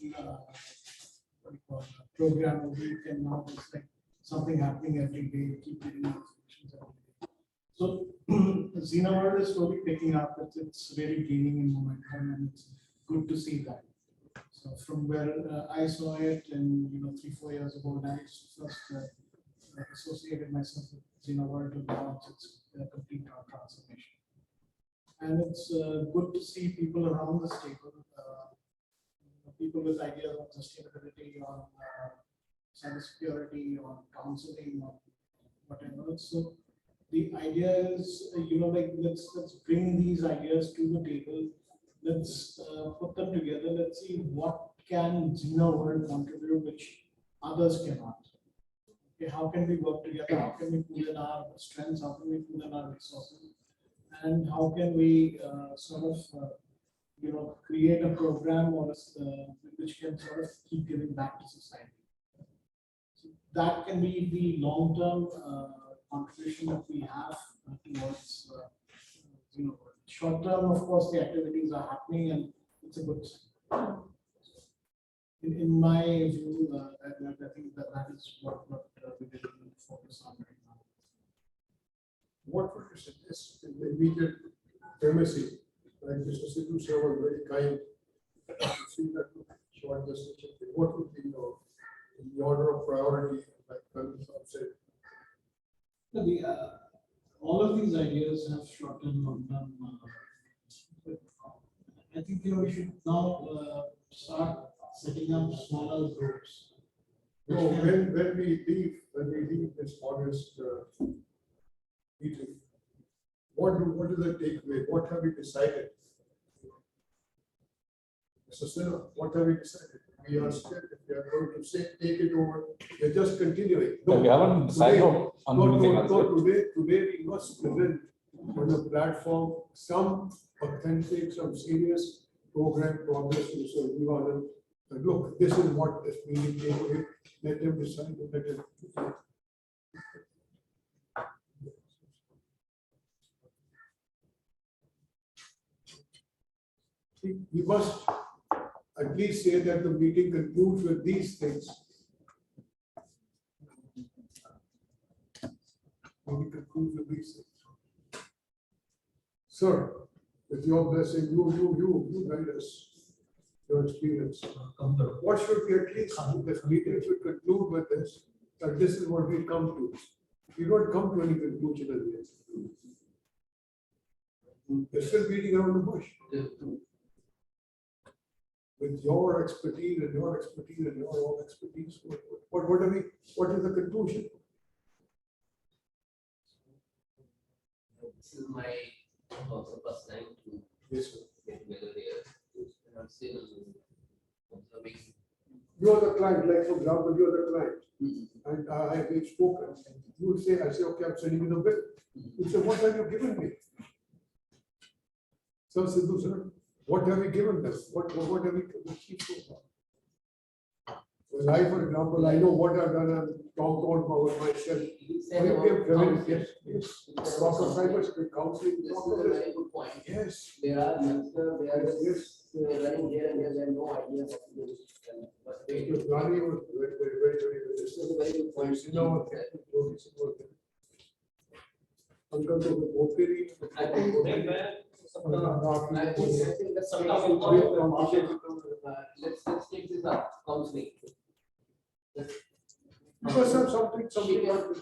program a week, and now it's like something happening every day. Keep getting notifications every day. So XENA world is slowly picking up. It's really gaining in momentum, and it's good to see that. So from where I saw it, and 3-4 years ago, when I first associated myself with XENA world, to now it's a complete transformation. And it's good to see people around this table, people with ideas on sustainability, on cybersecurity, on counseling, on whatever. So the idea is, let's bring these ideas to the table. Let's put them together. Let's see what can XENA world contribute which others cannot. Okay, how can we work together? How can we pool in our strengths? How can we pool in our resources? And how can we create a program which can sort of keep giving back to society? So that can be the long-term contribution that we have towards short-term. Of course, the activities are happening, and it's a good sign. In my view, I think that is what we did focus on right now. What would you suggest in the immediate premises? Like Mr. Sidhu sir was very kind to see that short gestation. What would be in the order of priority, like Colonel said? All of these ideas have short-term, long-term. I think we should now start setting up smaller groups. No, when we leave this August meeting, what is the takeaway? What have we decided? Mr. Sinha, what have we decided? we are still, if we are going to say, take it over, we're just continuing. No, we haven't decided today- on no, anything no, else. no, today we must present on the platform some authentic, some serious program progress to Sir Vivanan. And look, this is what this meeting came with, let them decide, let them. We must at least say that the meeting concludes with these things. Meeting concludes with these things. Sir, with your blessing, you guide us, your experience. What should we at least, this meeting should conclude with this, that this is what we come to. We don't come to any conclusion at the end. We're still beating around the bush. With your expertise and your expertise and your own expertise, what are we, what is the conclusion? This is my also first time to Yes, sir. get together here. And I'm still observing. You are the client, like for example, you are the client. And I have spoken. You would say, I say, okay, I'm sending you the bill. You say, what have you given me? So Sidhu sir, what have you given them? What have you achieved so far? Well, I, for example, I know what I've done and Tom told about myself. Yes. Talk of cybersecurity counseling. This talk is of a this. very good point. Yes. There are youngsters, they are Yes. just running here and there, they have no idea what to do. But they Your planning was very. This is a very good point. You know what? Uncle, तो वो तेरी I think that's something let's take this up, counseling. Because something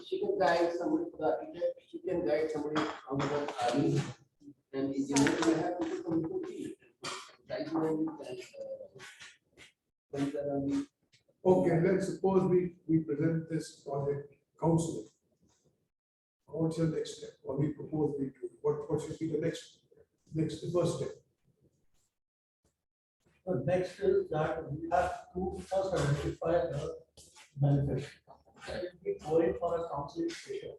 She can guide somebody for the architect, she can guide somebody on the army. And if you have people from the field, guidelines and okay, let's suppose we present this project counseling. What's your next step? Or we propose we do, what should be the next first step? The next is that we have to first identify the benefits. We go in for a counseling session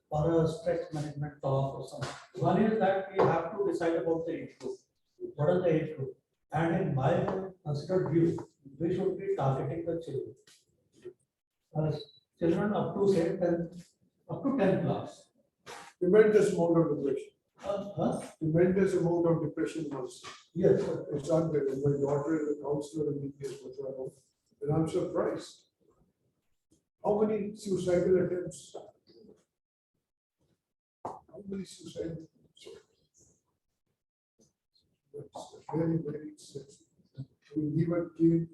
or a stress management talk or something. One is that we have to decide about the age group. What is the age group? And in my considered view, we should be targeting the children. Children up to say 10 class. Tremendous amount of depression. Tremendous amount of depression once. Yes. It's unbelievable. My daughter is a counselor in the case, and I'm surprised. How many suicidal attempts? How many suicidal attempts? It's very sensitive. We even came.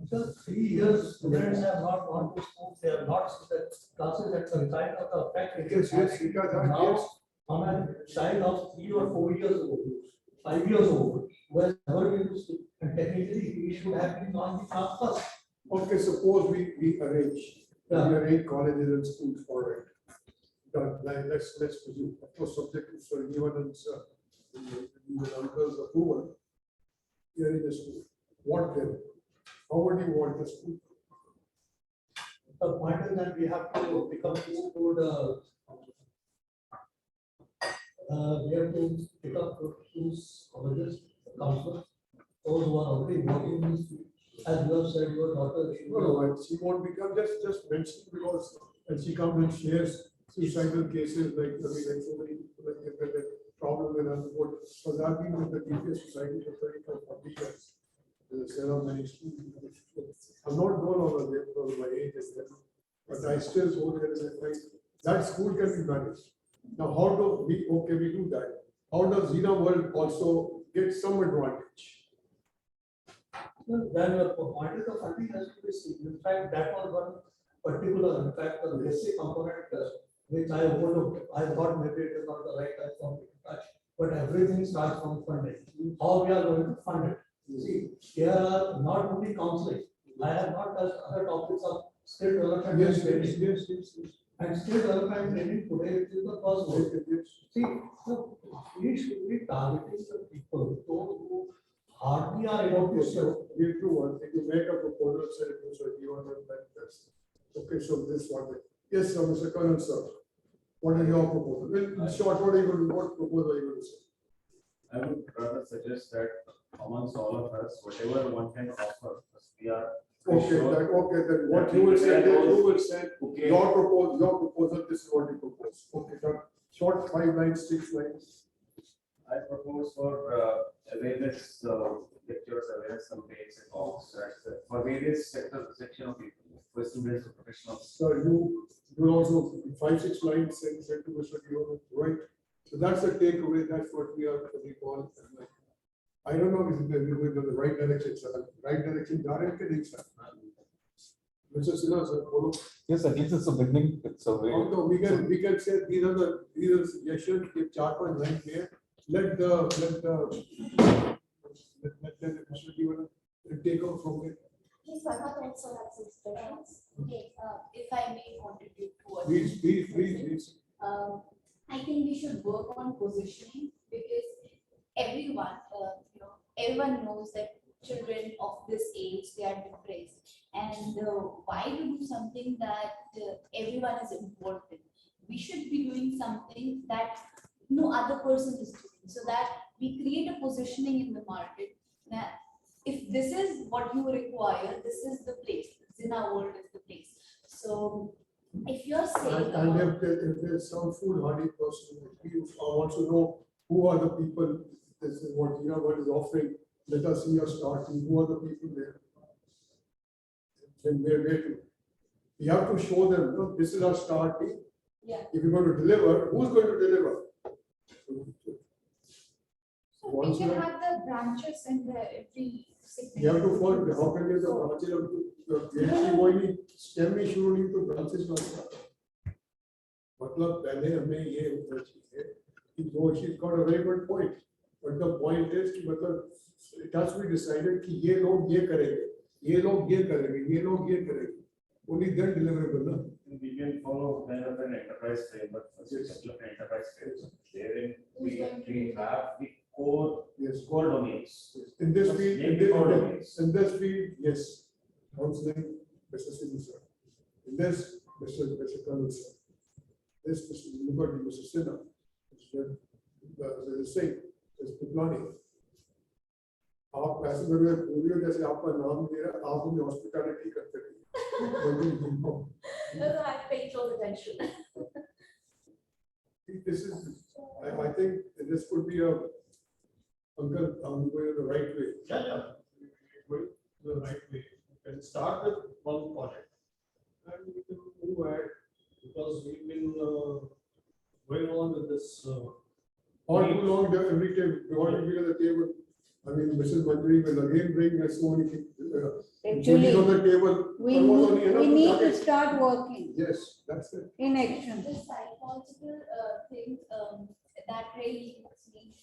So 3 years, students have not gone to school, they have not seen the classes at the time of the effect. Yes, because Now, on a child of 3 or 4 years old, 5 years old, who has never been to school, and technically he should have been on the class first. Okay, suppose we arrange colleges and schools for it. Let's presume, of course, subject to Sir Nivanan's uncle's approval. Here in the school, what then? How would you want the school? The point is that we have to become too good. We have to pick up schools, colleges, counselors, those who are already working in this field. As you have said, your daughter. No, she won't become just mention because and she comes and shares suicidal cases like so many people like the problem with us. Because I've been with the DPS society for 40 years. There are many schools. I'm not going over there because my age is there, but I still go there and I find that school can be managed. Now, how do we do that? How does XENA World also get some advantage? Then the point is the funding has to be seen. In fact, that was one particular, in fact, the basic component which I overlooked. I thought maybe it is not the right time for me to touch, but everything starts from funding. How we are going to fund it? See, here are not only counseling. I have not touched other topics of skill development. Yes. And skill development training today is the first way. See, so we should be targeting the people, those who hardly are able Okay, to. so we do one thing, you make a proposal, say, so you want to like this. Okay, so this one, yes, sir, Mr. Colonel, sir. What is your proposal? In short, what are you going to, what proposal are you going to say? I would rather suggest that amongst all of us, whatever one can offer, we are. Okay, then what you will say, Okay. your proposal, this is what you propose. Okay, done. Short 5 lines, 6 lines. I propose for awareness lectures, awareness campaigns and talks for various section of people, for students, for professionals. So you also 5, 6 lines send to Mr. Gio, right? So that's the takeaway. That's what we are call. I don't know if we're going in the right direction, sir. Right direction, direct, sir. Mr. Sinha, sir, follow. Yes, at least it's a beginning, it's a way. Although we can say these are suggestions, give 4-5 lines here. Let the Mr. Gio take off from it. Yes, Sarma also has suggestions. Okay, if I may contribute towards. Please. I think we should work on positioning because everyone, everyone knows that children of this age, they are depressed. And why to do something that everyone is involved in? We should be doing something that no other person is doing, so that we create a positioning in the market. Now, if this is what you require, this is the place. XENA World is the place. So if you're saying And if there's some foolhardy person, wants to know who are the people, this is what what is offering, let us see your starting, who are the people there. Then where to? We have to show them, look, this is our starting. Yeah. If you're going to deliver, who's going to deliver? So we can have the branches in the every. You have to follow, how can you the branches of the only stem में शुरू नहीं तो branches ना मतलब पहले हमें ये होना चाहिए कि जो she's got a very good point, but the point is कि मतलब it has to be decided कि ये लोग ये करेंगे, ये लोग ये करेंगे, ये लोग ये करेंगे, only then deliverable ना. We can follow kind of an enterprise framework, enterprise framework. Therein we have the core domains. In this field, core domains. in this field, yes. Counseling, Mr. Sidhu sir. In this, Mr. Colonel sir. This, Mr. Liberty, Mr. Sinha. Mr. Singh, Mr. Plani. आप पैसे में पूरी जैसे आपका नाम ले रहा आप उन्हें हॉस्पिटैलिटी करते रहिए. No, I pay close attention. This is, I think this could be a uncle, I'm going the right way. Yeah. Going the right way. You can start with one project and we can move ahead because we've been going on with this. All too long, every time, we want to be at the table. I mean, Mrs. Manjari will again bring us so many things. Actually, on the table. we need to start working Yes, that's it. in action. the psychological thing that really makes me.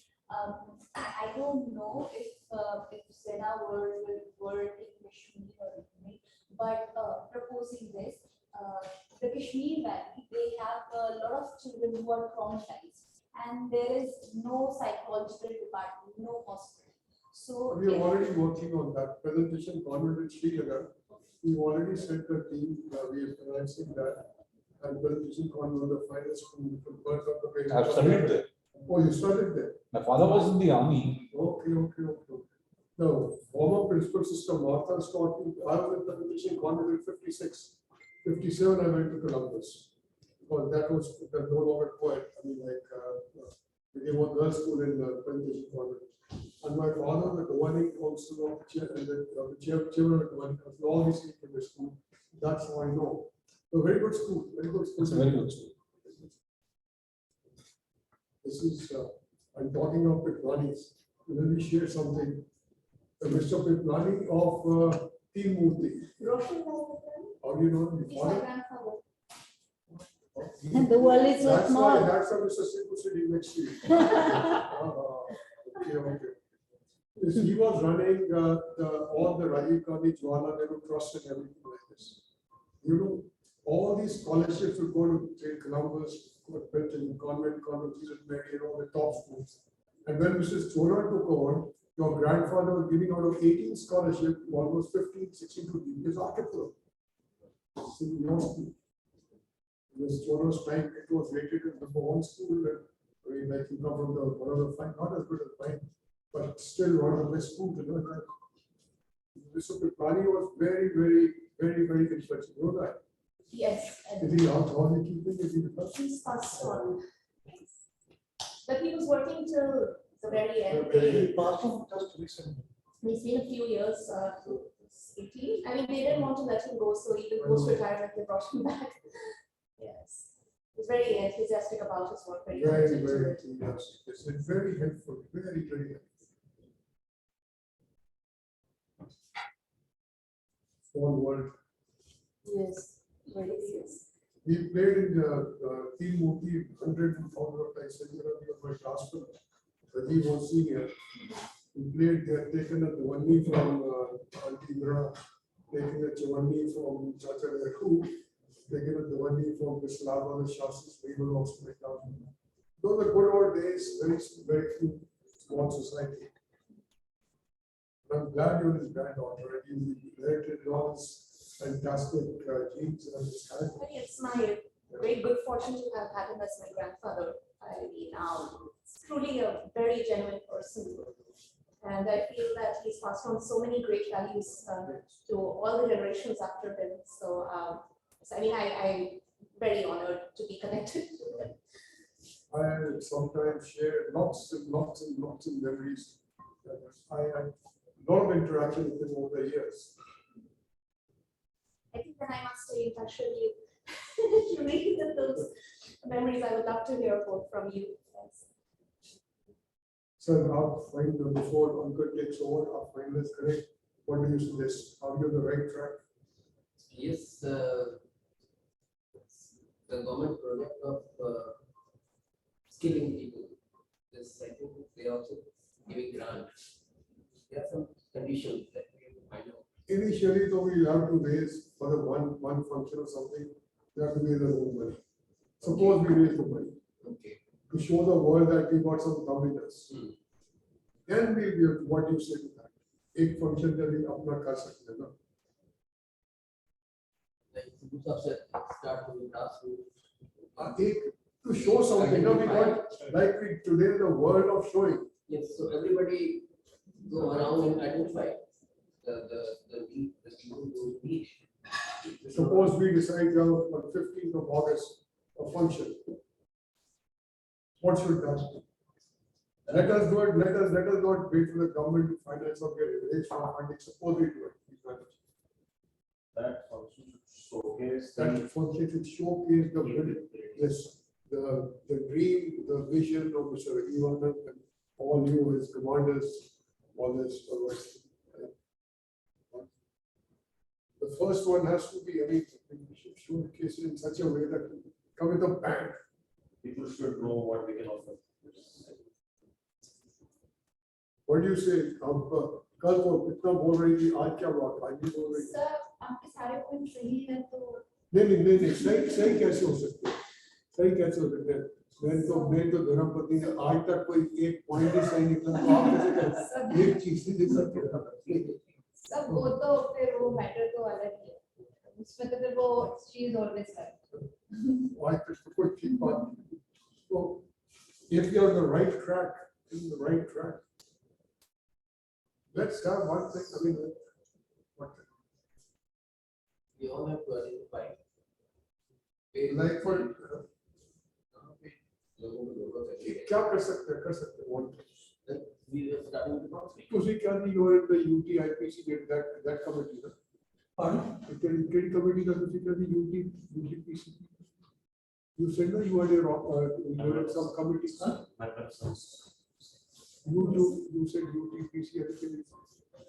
I don't know if XENA World will work in Kashmir or anything, but proposing this, the Kashmir Valley, they have a lot of children who are traumatized, and there is no psychological department, no hospital. So We are already working on that presentation, government in Sri Lanka. We already sent the team, we are financing that. And presentation on the finance from the page. I've studied there. Oh, you studied there? My father was in the army. Okay. No, former principal sister Martha taught me, I was in presentation government in 56. 57, I went to Columbus. Because that was no longer quiet. I mean, they were girls' school in the presentation government. And my father, the governing council of chairman of the governing council, all these people in the school. That's how I know. So very good school, very good school. It's a very good school. This is, I'm talking of Piplanis. Let me share something. Mr. Piplani of Team Murti. How do you know him? he's my grandfather. And the world is so That's small. why, that's why Mr. Sidhu sitting next to you. Okay. Yes, he was running all the Rajiv Gandhi, Jawaharlal Nehru Trust and everything like this. You know, all these scholarships would go to say, Columbus, Benton, Convent, Jesus Mary, all the top schools. And when Mrs. Chora took over, Your grandfather was giving out of 18 scholarship, almost 15, 16 to his article. This was time, it was rated in the one school, and I mean, like you come from the one of the fine, not as good as mine, but still one of the best schools, you know that. Mr. Pipani was very, very influential, you know that. Yes, Is and he out, how is he keeping, is he the first? he's passed on. But he was working till the very end. He passed on just recently. It's been a few years, 18. I mean, they didn't want to let him go, so even post-retirement, they brought him back. Yes. He's very enthusiastic about his work. Very, committed to very, it. yes, it's very helpful, very helpful. Small world. Yes, very yes. We played in the team movie 100 and found out I said, you know, my class fellow. Rajiv was senior. We played, they had taken a Diwali from Auntie Mira, taken a Diwali from Chacha Nekhu, taken a Diwali from Mr. Lava, the Shasis, we were also my class. Those are good old days, very few small society. I'm glad you're his granddaughter and you inherited all his fantastic genes and his character. I mean, it's my great good fortune to have had him as my grandfather. I mean, it's truly a very genuine person. And I feel that he's passed on so many great values to all the generations after him. So, I mean, I'm very honored to be connected to him. I sometimes share lots and memories. I had a lot of interaction with him over the years. I think that I must stay in touch with you. To revisit those memories, I would love to hear both from you. Yes. So now, before Uncle takes over, our finalists, correct? What do you suggest? Are you on the right track? Yes, the government project of skilling people. This, I think they also giving grant. There are some conditions that we have to find out. Initially, though, we have to raise for the one function or something, we have to raise our own money. Suppose we raise the money. Okay. To show the world that we got some commitments. Then we what you say to that? एक function that we अपना कर सकते हैं ना? Like to start with grassroots. To show something, no, we got like we today the world of showing. Yes, so everybody go around and identify the need, the student who need. Suppose we decide on 15th of August a function. What should that be? Let us do it. Let us not wait for the government to finance or get extra funding. Suppose we do it. That function should showcase That function should showcase the vision, yes, the dream, the vision of Mr. Ivanov and all you as commanders, all this. The first one has to be, I mean, we should showcase it in such a way that come with a bang. people should know what we can offer. What do you say? कल वो इतना बोल रही थी, आज क्या हुआ? आज भी बोल रही थी। सर आपके सारे पॉइंट सही है तो नहीं सही कैसे हो सकते हैं? सही कैसे हो सकते हैं? मैं तो धर्मपति ने आज तक कोई एक पॉइंट ही सही निकला तो आप कैसे करें? एक चीज ही दिख सकती है। सब वो तो फिर वो मैटर तो अलग ही है उसमें तो फिर वो चीज ऑलवेज राइट Why कोई ठीक बात नहीं। So if you're on the right track, in the right track, let's have one thing. I mean, what? We all have to identify. Like for क्या कर सकते हैं one. We are starting to concentrate. Because you were in the UTIPC that committee, no? Pardon? Trade committee that the UTPC. You said no, you were in some committee. You said UTPC.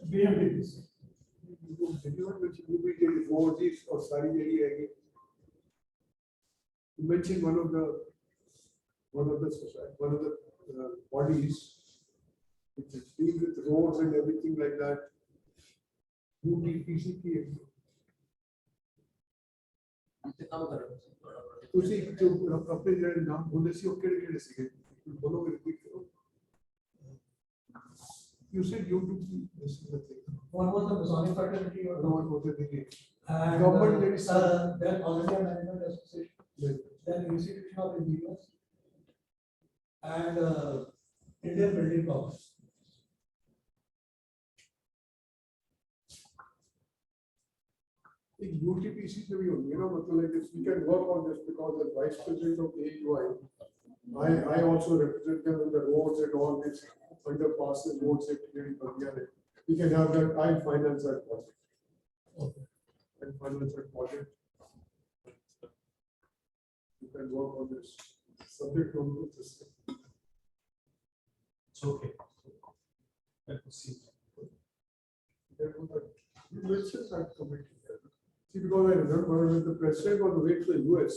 BMPPC. Did you mention UTPC for this or Sari again? You mentioned one of the bodies which is deal with roads and everything like that. UTPC की है। उसी जो अपने जरा नाम बोले सी okay से बोलो रिपीट करो। You said you do, this is the thing. One was the Masonic fraternity or No one was the and Government, there is some- then All India Management Association, Yes. then Institution of Engineers, and Indian Building Congress. एक UTPC से भी होंगे ना, मतलब like this, we can work on this because the vice president of AUI, I also represent them in the roads and all this underpasses, road safety and Punjab. We can have that, I finance that project. Okay. And finance that project. You can work on this subject on this. It's okay. Let us see. Let's just start committee. See, because I remember when the president was away to the US,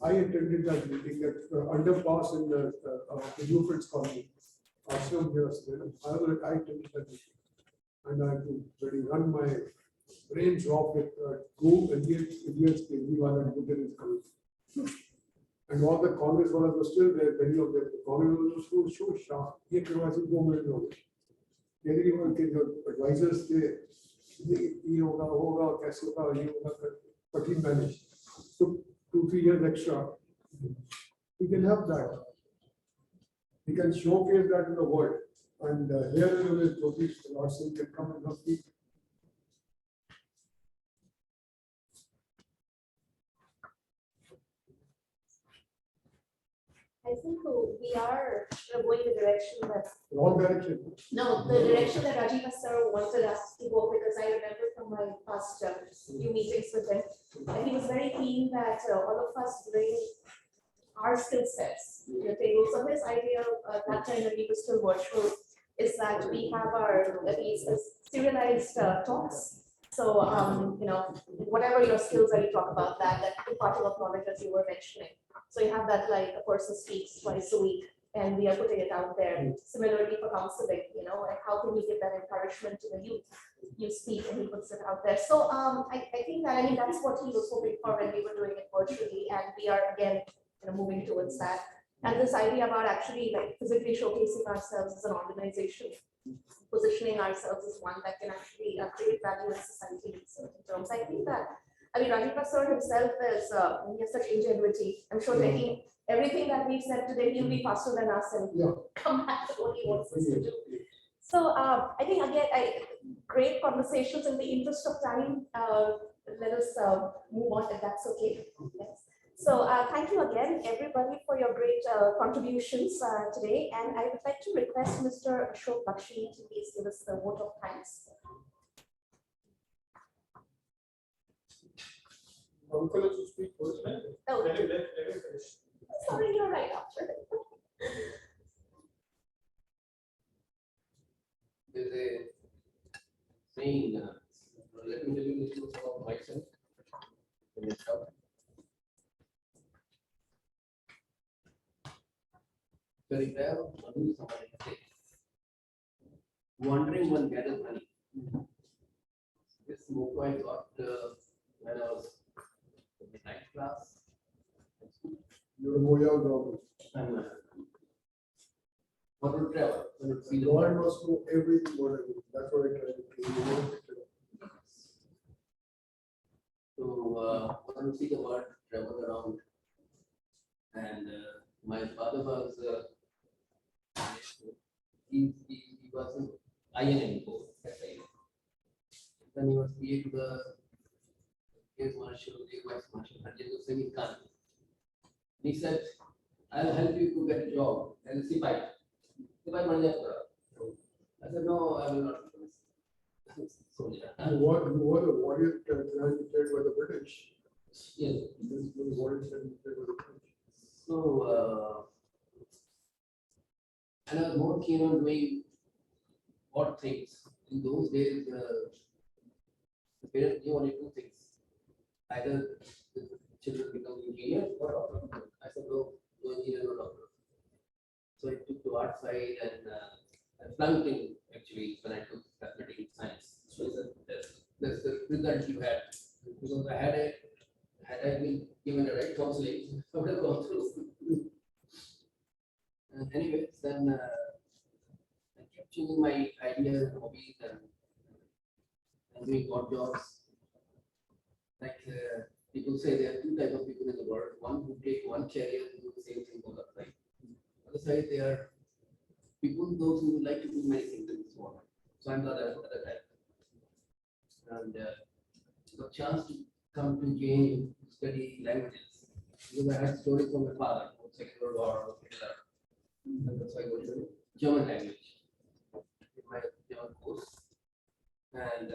I attended that meeting at underpass in the Newford's colony. Ashram here, I attended that meeting. And I had to really run my brains off with go against Kejriwal and Putin is coming. And all the Congress ones were still there, many of them. The Congress was so sharp. Ye Kejriwal go mein ho. Kejriwal ke jo advisors थे, ये होगा होगा कैसे होगा ये होगा, but he managed. So 2-3 years extra. We can have that. We can showcase that in the world. And here with Jyotish Larsen can come and speak. I think we are going the direction that, Wrong direction. no, the direction that Rajiv sir wanted us to go, because I remember from my past few meetings with him, that he was very keen that all of us bring our skill sets to the table. So his idea that time when we were still virtual is that we have our these serialized talks. So, you know, whatever your skills are, you talk about that imparting of knowledge as you were mentioning. So you have that like a person speaks twice a week and we are putting it out there. Similarly for counseling, you know, like how can we give that encouragement to the youth? You speak and he puts it out there. So I think that, I mean, that's what he was hoping for when we were doing it virtually, and we are again, you know, moving towards that. And this idea about actually like physically showcasing ourselves as an organization, positioning ourselves as one that can actually create value in society in certain terms. I think that, I mean, Rajiv sir himself is, he has such ingenuity. I'm sure taking everything that we've said today, he'll be faster than us and come back to what he wants us to do. So I think again, great conversations. In the interest of time, let us move on if that's okay. Yes. So thank you again, everybody, for your great contributions today. And I would like to request Mr. Ashok Bakshi to please give us the vote of thanks. Uncle has to speak first. Oh, Let me finish. sorry, you're right after. There's a saying, let me tell you this about myself. In this talk. Very rare, somebody say, wandering one gathers honey. This motto I got when I was in the 9th class. You're a Moya Brahmin. I'm want to travel, want to see the God world. must know everything what I do. That's what I try to do. So, want to see the world, travel around. And my father was, he was an INM board at the time. Then he was PA to the Air Marshal, Air Vice Marshal, General Semi Khan. He said, I'll help you to get a job as a CPI. CPI manager. I said, no, I will not. So, yeah. You were the warrior translated by the British. Yes. This was warrior translated by the British. So, and I was more keen on doing odd things. In those days, the parents knew only two things. Either the children become engineers or doctor. I said, no, no engineer, no doctor. So I took the art side and I flunked in actually when I took mathematics science. So that's the result you had. Because had I been given the right counseling, I would have gone through. Anyways, then I kept changing my ideas and hobbies and doing odd jobs. Like people say there are two types of people in the world. One who take one career and do the same thing all the time. Other side, there are people those who like to do many things in this world. So I'm the other type. And the chance to come to JNU to study languages. Because I had stories from my father, Second World War, Hitler. And that's why I go to German language in my German course. And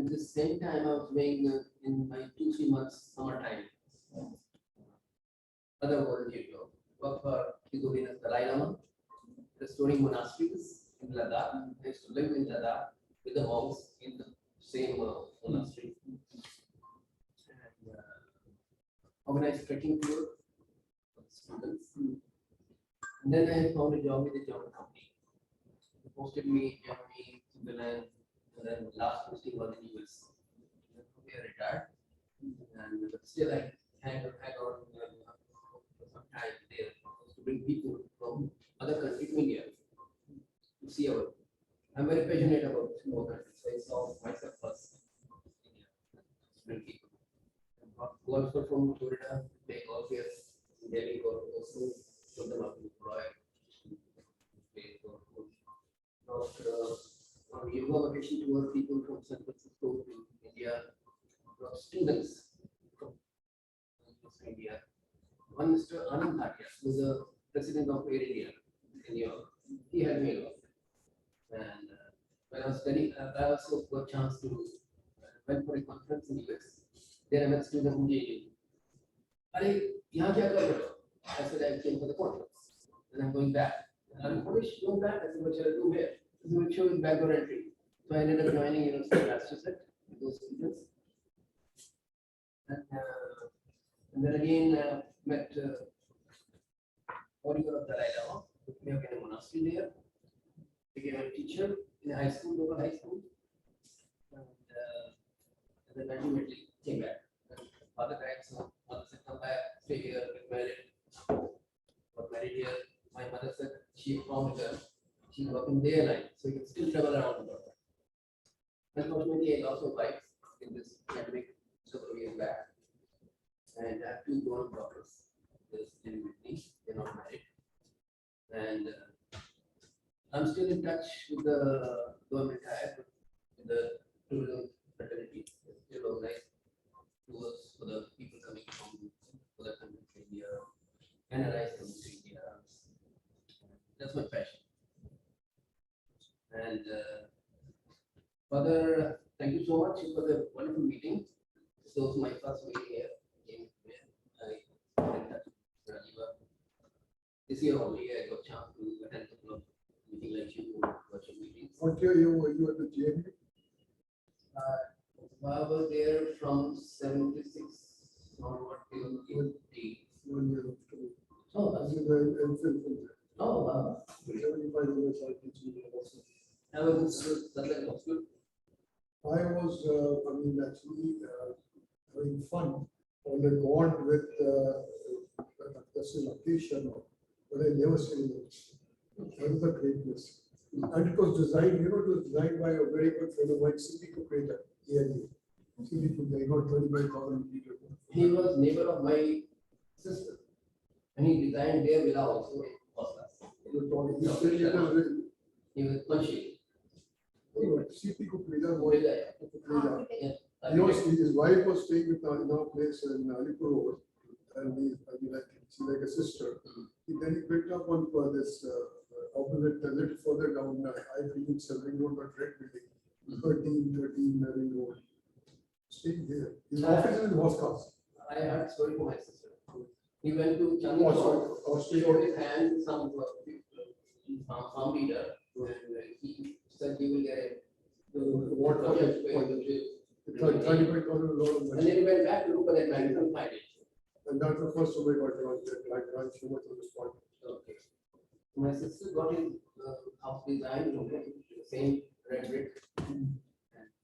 the same time I was doing in my 2-3 months summertime other volunteer job. Work for His Holiness Dalai Lama, restoring monasteries in Ladakh. I used to live in Ladakh with the monks in the same monastery. And organized trekking tour for the students. And then I found a job with a German company. They posted me in Germany, Switzerland, and then last posting was in US. We are retired, and but still I hang on for some time there to bring people from other countries to India to see our. I'm very passionate about small countries, so I saw myself first. Bring people. Also from Florida, they all here in Delhi or also put them up in Roy. On yoga vacation tour, people from San Francisco to India, students from India. One Mr. Anand Bhatia, who is the president of Air India in New York, he had me a lot. And when I was studying, I also got a chance to went for a conference in US. There I met students from JNU. I said I came for the conference, and I'm going back. And I'm going back. I said, what shall I do here? This will show you backdoor entry. So I ended up joining University of Massachusetts with those students. And then again met Oriol of Dalai Lama, put me up in a monastery there. Became a teacher in a high school, local high school. And then ultimately came back. And father died, so mother said, come back, stay here, get married. Got married here. My mother said she found her. She's working day and night, so you can still travel around the world. Unfortunately, I lost my wife in this pandemic several years back. And I have 2 grown daughters. They're still with me, they're not married. And I'm still in touch with the government with the tourism fraternity. They still organize tours for the people coming from other countries to India, NRIs coming to India. That's my passion. And Father, thank you so much for the wonderful meeting. This was my first meeting here. I got in touch with Rajiva. This year only I got a chance to attend a couple of meetings like you, virtual meetings. What year were you at the JNU? I was there from 76 onward till 80. 1 year after. Oh, I that's was in the MPhil from there. Oh, wow. 75 years I teaching also. I was in Southern Hospital. I was, actually having fun on the God with this location, but I never seen it. That was the greatness. And it was designed, it was designed by a very good friend of mine, Siddhi Creator, ENA. Siddhi, they got 25,000 people. He was neighbor of my sister. And he designed their villa also in Oslo. He was punchy. Siddhi Creator was Yeah. his wife was staying with in our place in Alipur Road, and she's like a sister. Then he picked up on this opposite, a little further down, I believe Ring Road, but Red Building, 13 Ring Road. Staying there. His office is in Moscow. I heard story from my sister. He went to Chandni showed his hand to some farm leader, and he said he will get What project project? where he will 35,000 and then he went back to look at that man and find it. And that's the first time I got like so much on the spot. Okay. My sister got his house designed, the same red brick and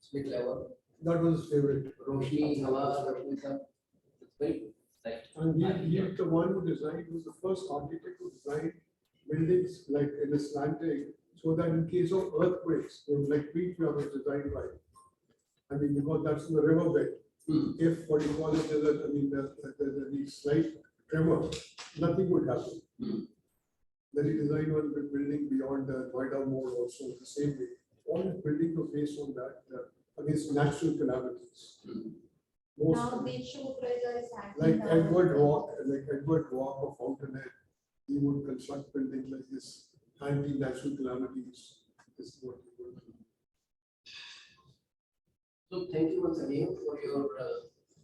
split level. That was his favorite. Roshni, Hawa, everything stuff. It's very like. And he was the one who designed, he was the first architect who designed buildings like in a slanting, so that in case of earthquakes, they would like pre-tree was designed by. I mean, because that's in the riverbed. If what you call it, there's any slight tremor, nothing would happen. Then he designed one building beyond the Noida Mall also the same way. All the buildings were based on that against natural calamities. Most Now of the them. Shubhraja is Like happening. Edward Rock of Fountainhead, he would construct buildings like this, anti-natural calamities. This is what he would do. So thank you once again for your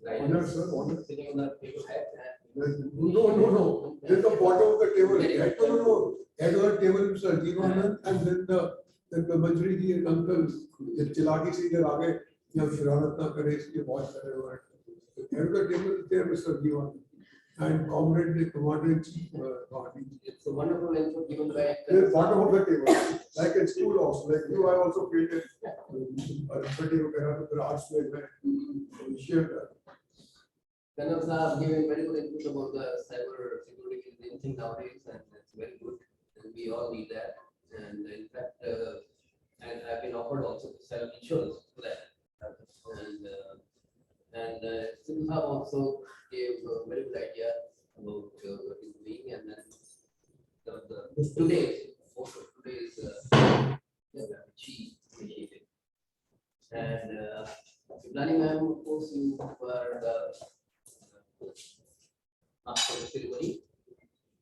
Honor, guidance. sir, honor. Sitting on that paper hat No. There's the bottom of the table. No. Head of the table, Mr. Jeevanand, and then the Manjari ji and uncle, the Chilaki se idhar aa gaye, ya shararat na kare, iske bahut kare hue hain. Head of the table is there, Mr. Jeevanand, and comrade the commander in chief, It's a wonderful info given by. the bottom of the table, like in school also, like you, I also painted arithmetic वगैरह तो arts में मैं shared that. Kanav Saab given very good input about the cyber security is the thing nowadays, and it's very good. And we all need that. And in fact, and I've been offered also to sell insurance for that. And Sidhu Saab also gave a very good idea about what he's doing, and then today's she initiative. And planning ma'am, of course, you were the after the ceremony.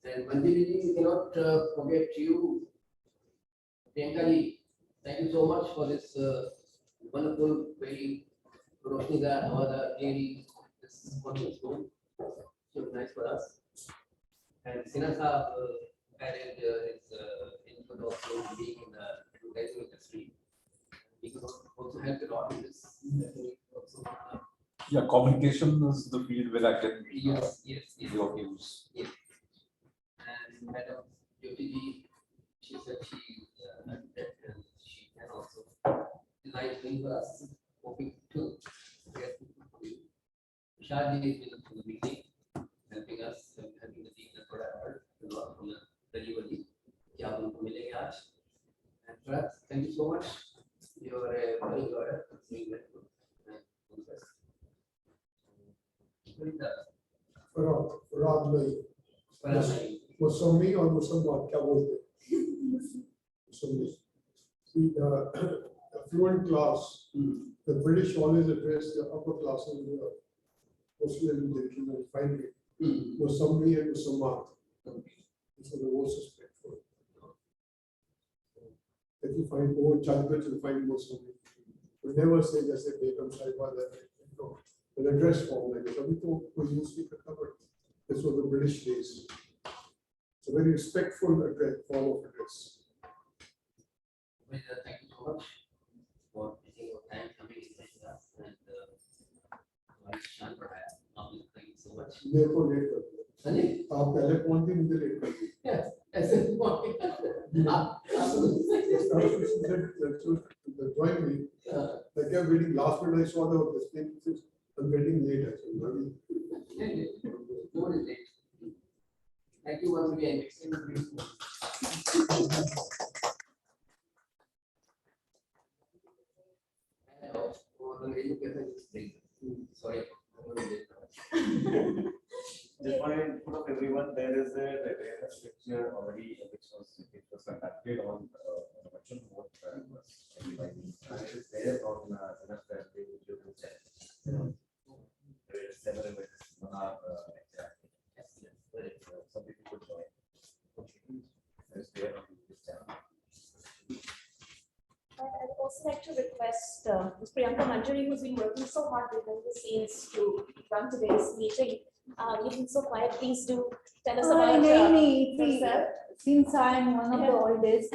And Manjiri ji, we cannot forget you. Priyanka ji, thank you so much for this wonderful, very Roshnida, Havada, really, this conference room. So nice for us. And XENA Saab added his input also being in the advertising industry. He could also help a lot in this. Also, Yeah, communication is the field where I can yes. your views. Yes. And Madam Jyoti ji, she said she and she can also design things for us, hoping to get from you. Shah ji has been from the beginning, helping us, helping the team that what I heard a lot from the delivery. क्या आप उनको मिलेंगे आज? And perhaps thank you so much. You are a very lawyer, doing very good. And all the best. फराद नहीं, Farah nahi. मौसमी और मुसलमान क्या बोलते हैं? Mausambi. See, affluent class, the British always address the upper classes, Muslim, gentlemen, finally, Mausambi and Musamman. These are the most respectful. If you find more judgment, you find Mausambi. We never say just a Begum Saiba that, an address form like this. Abhi to koi use nahi karta, but this was the British days. It's a very respectful address, form of address. Thank you so much for taking your time coming in with us, and thank you so much. Therefore, late कर दिया. Sanjay? आप पहले कौन थी मुझे late कर दिया. Yes, ऐसे Join me. I kept waiting. Last minute I saw this thing. I'm getting late actually. No, it's late. Thank you once again. Sorry. Just for in front of everyone, there is a awareness lecture already which was conducted on election vote. It is there on YouTube channel. There is several minutes on our lecture. Some people could join. It is there on YouTube channel. I would also like to request Ms. Priyanka Manjari, who's been working so hard behind the scenes to run today's meeting. You've been so quiet. Please do tell us about yourself. Since I am one of the oldest,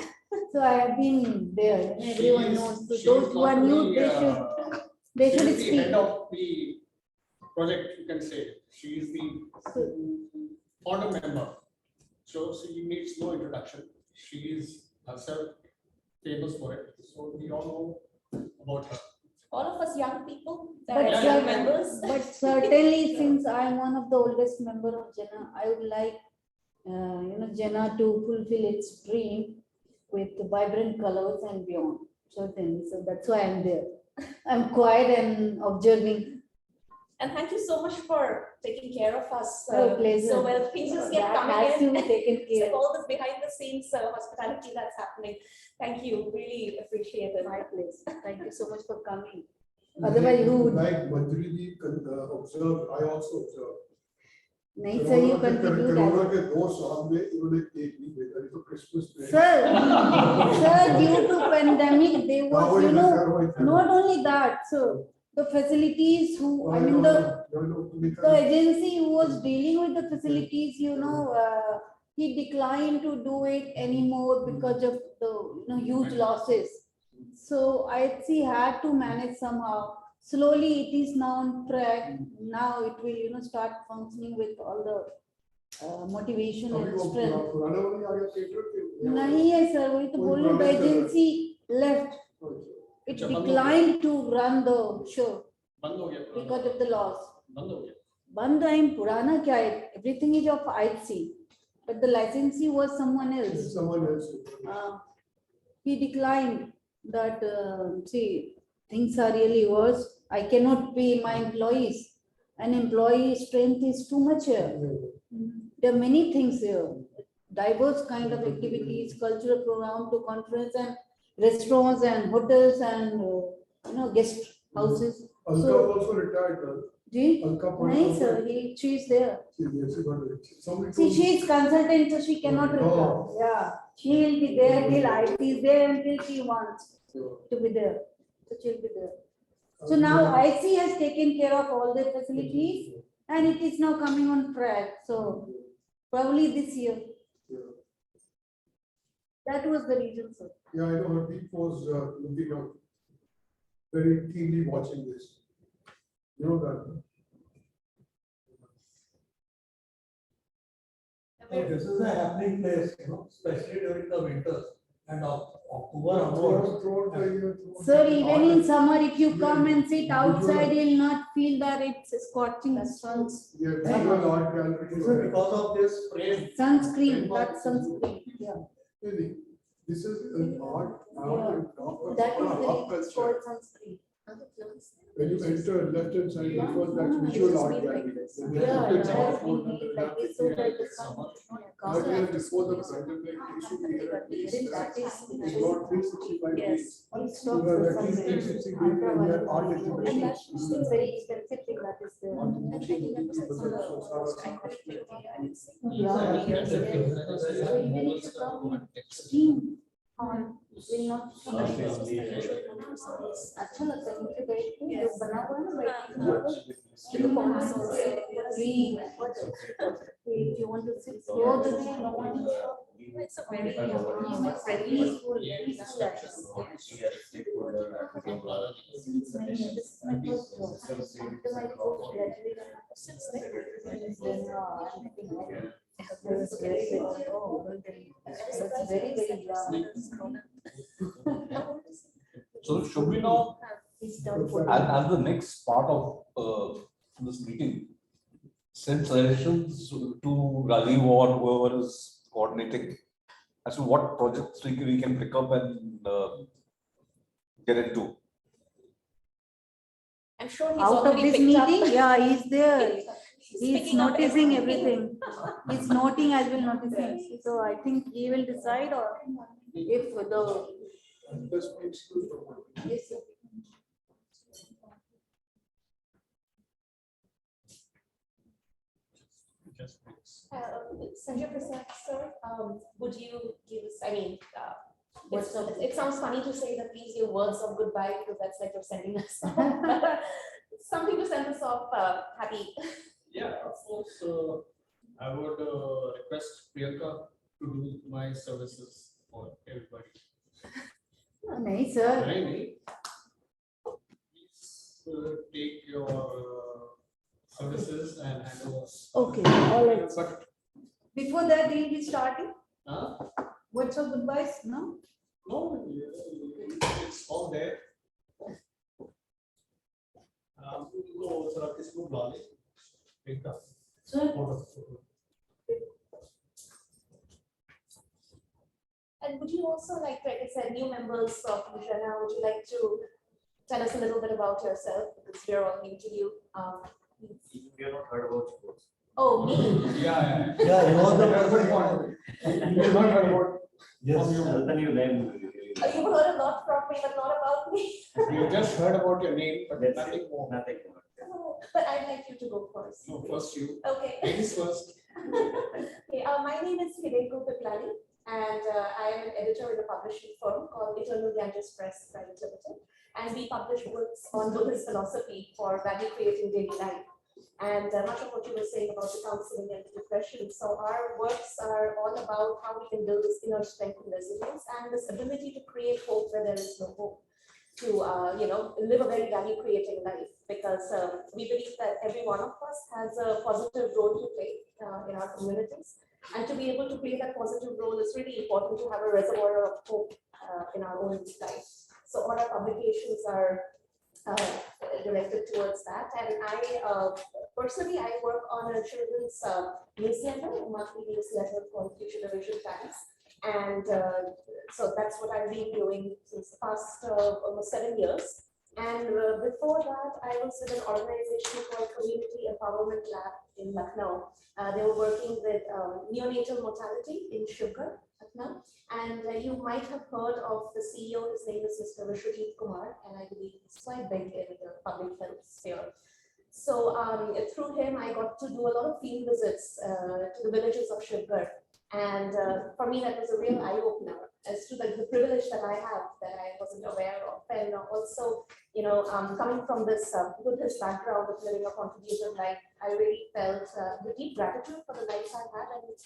so I have been there. And everyone knows. So She those is who are not new, the, they she should is the speak. head of the project, you can say. She is the founder member. So she needs no introduction. She is herself famous for it. So we all know about her. All of us young people, But, that are yeah, young yeah. members. but certainly, since I am one of the oldest member of XENA, I would like Jena to fulfill its dream with vibrant colors and beyond. Certainly, so that's why I'm there. I'm quiet and observing. And thank you so much for taking care of us. Oh, pleasure. So well, things just kept That coming has in. to be taken It's like care. all this behind the scenes hospitality that's happening. Thank you, really appreciate it. My place. Thank you so much for coming. Otherwise, who would? Like Manjari ji observed, I also observed. नहीं sir, you contribute. Corona के 2 साल में इन्होंने cake नहीं भेजा, नहीं तो Christmas में Sir, due to pandemic, there was, not only that, so the facilities who, I mean, the agency who was dealing with the facilities, he declined to do it anymore because of the, huge losses. So IHC had to manage somehow. Slowly it is now on track. Now it will, start functioning with all the motivation and strength. नहीं है sir, वही तो बोल रही हूँ, the agency left. It declined to run the show बंद हो गया because of the loss. बंद हो गया बंद time पुराना क्या है? Everything is of IHC, but the licensee was someone else. Someone else. He declined that, see, things are really worse. I cannot pay my employees. An employee strength is too much here. There are many things here. Diverse kind of activities, cultural program to conference and restaurants and hotels and guest houses. Alka So, also retired. Ji? Alka No, sir, she's there. See, she is consultant, so she cannot retire. Yeah, she will be there till IT is there until she wants to be there. So she'll be there. So now IC has taken care of all the facilities and it is now coming on track. So probably this year. That was the reason, sir. Yeah, I know her team was looking out, very keenly watching this. You know that. So this is a happening place, especially during the winters and October onwards. Throughout the year. Sir, even in summer, if you come and sit outside, you'll not feel that it's scorching sun. Yeah, visual art gallery. This is because of this frame. Sunscreen, that's sunscreen. Yeah. Really, this is an art. That is the reason it's called sunscreen. When you enter left hand side, it was that visual art gallery. Yeah, it has been made like this so that the sun. But yeah, before the pandemic, it should be here at least. That is. It's not 365 days. Yes. So that at least 360 days in their art And exhibition. that's very expensive thing that is there. So even if you come steam on will not अच्छा लगता है मुझे बैठ के जो बना हुआ है ना बैठने if you want to sit here the way no one it's a very peaceful since many years this is my first job after my postgraduate since then that's very young. So should we now, as the next part of this meeting, send suggestions to Rajiv or whoever is coordinating as to what projects we can pick up and get into? I'm sure he's Out of already this picked up. meeting, yeah, he's there. He's picking up noticing everything. He's noting as well noticing. So I think he will decide or if the. Yes, sir. Sanjay Prasad, sir, would you give us, I mean, it sounds funny to say that please give words of goodbye because that's like you're sending us off. Something to send us off happy. Yeah, of course, I would request Priyanka to do my services for everybody. No, sir. Please take your services and hand over. Okay, all right. But Before that, he'll be starting. huh? What's your goodbyes? No? No, it's all there. No, sir, this will Priyanka. Sir. And would you also like, like I said, new members of XENA, would you like to tell us a little bit about yourself? Because we're all new to you. We have not heard about you. Oh, me? Yeah. Yeah, you are the That's person. the point. You have not heard about. Yes. Then you name. You've heard a lot from me, but not about me. You just heard about your name, but That's nothing it. more. Nothing more. Oh, but I'd like you to go first. No, first you. Okay. Ladies first. Okay, my name is Hideko Piplani, and I am an editor in a publishing firm called Eternal Ganges Press Private Limited. And we publish books on Buddhist philosophy for value creating daily life. And much of what you were saying about the counseling and depression. So our works are all about how we can build this inner strength and resilience and this ability to create hope where there is no hope. To live a very value creating life, because we believe that every one of us has a positive role to play in our communities, and to be able to play that positive role is really important to have a reservoir of hope in our own life. So all our publications are directed towards that, and I personally work on a children's newsletter, a monthly newsletter called Future Division Times. And so that's what I've been doing since the past almost 7 years. And before that, I was with an organization called Community Empowerment Lab in Lucknow. They were working with neonatal mortality in sugar, Lucknow. And you might have heard of the CEO, his name is Mr. Vishwajit Kumar, and I believe he's quite big in the public health sphere. So through him, I got to do a lot of field visits to the villages of sugar. And for me, that was a real eye-opener as to the privilege that I have that I wasn't aware of. And also, coming from this Buddhist background of living a contributive life, I really felt the deep gratitude for the life I had. And,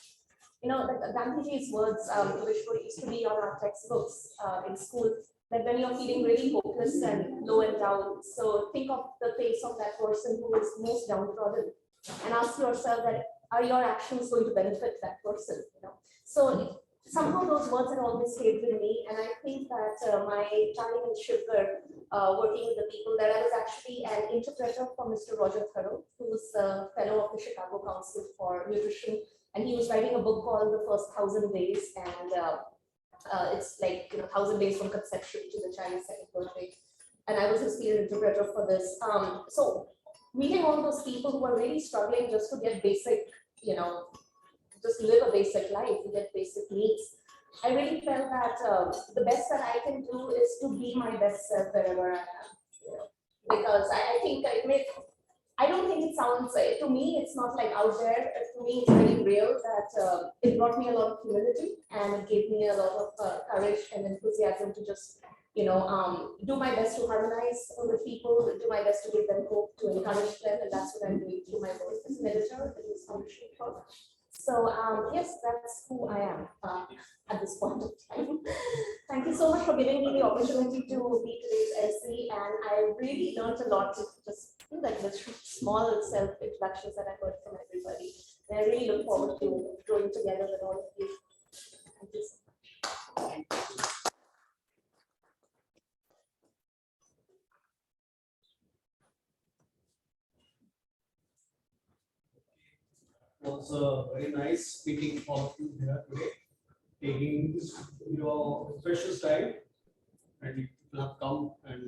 Gandhiji's words, which used to be on our textbooks in school, that when you're feeling really hopeless and low and down, so think of the face of that person who is most downtrodden and ask yourself that, are your actions going to benefit that person? So somehow those words had always stayed with me, and I think that my time in sugar, working with the people there, I was actually an interpreter for Mr. Roger Thoreau, who's a fellow of the Chicago Council for Nutrition, and he was writing a book called The First 1,000 Days, and it's like 1,000 days from conception to the child's second birthday, and I was his field interpreter for this. So meeting all those people who are really struggling just to get basic, just live a basic life, to get basic needs. I really felt that the best that I can do is to be my best self wherever I am. Because I think I don't think it sounds, to me, it's not like out there. To me, it's very real that it brought me a lot of humility, and it gave me a lot of courage and enthusiasm to just do my best to harmonize with people, do my best to give them hope, to encourage them, and that's what I'm doing through my work as an editor in this publishing firm. So yes, that's who I am at this point of time. Thank you so much for giving me the opportunity to be today's MC, and I really learned a lot to just do like the small self-introductions that I heard from everybody. And I really look forward to growing together with all of you. Thank you so much. It was very nice speaking all of you here today, taking your precious time, and you have come and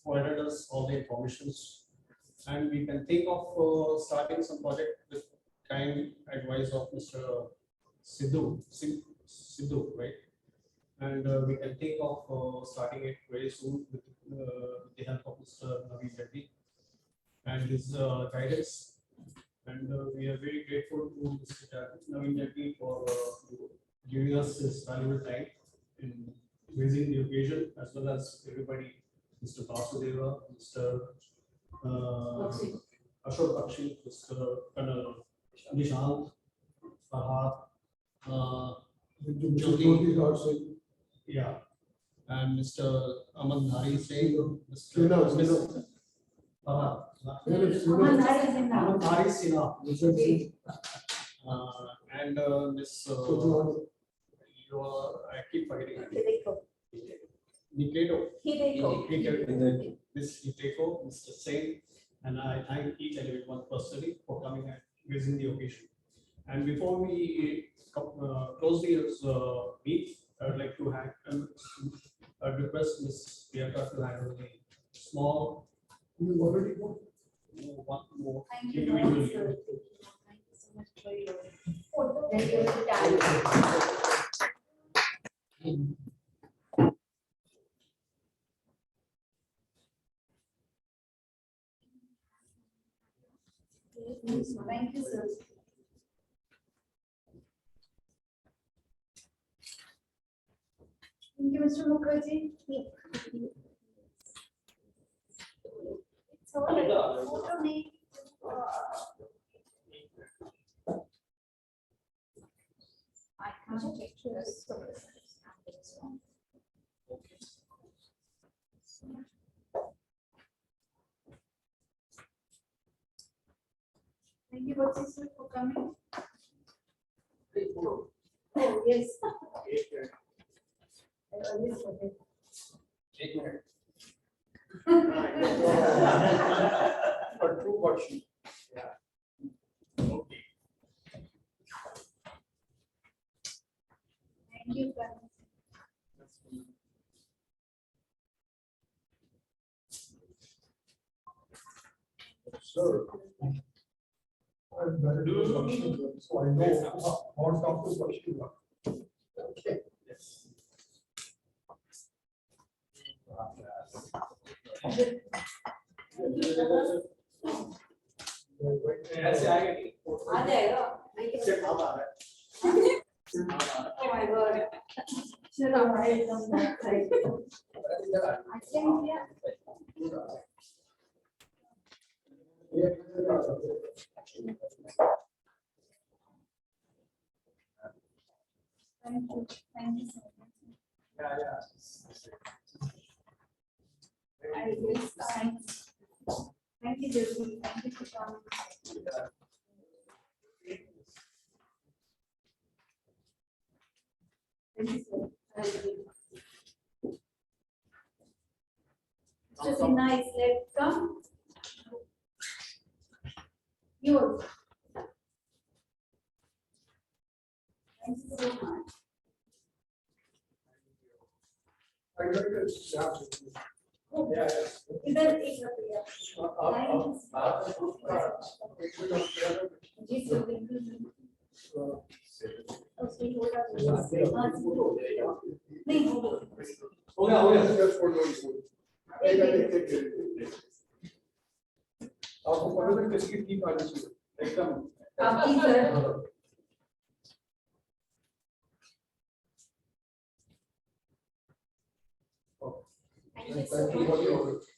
provided us all the informations, and we can think of starting some project with kind advice of Mr. Sidhu, right? And we can think of starting it very soon with the help of Mr. Naveen Reddy and his guidance. And we are very grateful to Mr. Naveen Reddy for giving us his valuable time in raising the occasion, as well as everybody, Mr. Vasudeva, Mr. Ashok Bakshi, Mr. Nishant, Farhad, Jyoti, yeah, and Mr. Aman Dhari Singh, Mr. Farhad. Aman Dhari Singh, and Miss, I keep forgetting. Hideko. Miss Hideko, Mr. Singh, and I thank each and every one personally for coming and raising the occasion. And before we close the meet, I would like to request Ms. Priyanka to handle the small. You already know. One more. Thank you very much, sir. Thank you so much for your valuable time. Thank you, sir. Thank you, Mr. Mukherjee. It's all right. Photo me. I can't take this. Thank you, Bhaji, sir, for coming. Oh, yes. I always forget. A true version. Thank you, Prime. Sir. I'm very good at Lakshmi, so I know how tough is Lakshmi. Okay. Yes. आ जाएगा Oh my God. Should I write on that side? I can hear. Thank you. Thank you so much. I will sign. Thank you, Jyoti. Thank you for coming. Thank you, sir. Thank you. Mr. Sinha is left. Come. Yours. Thank you so much. I like it. Yeah. इधर एक रुपया जी sir बिल्कुल उसकी होगा नहीं हो गया आपको पता है किसकी टीम आनी चाहिए एकदम आपकी sir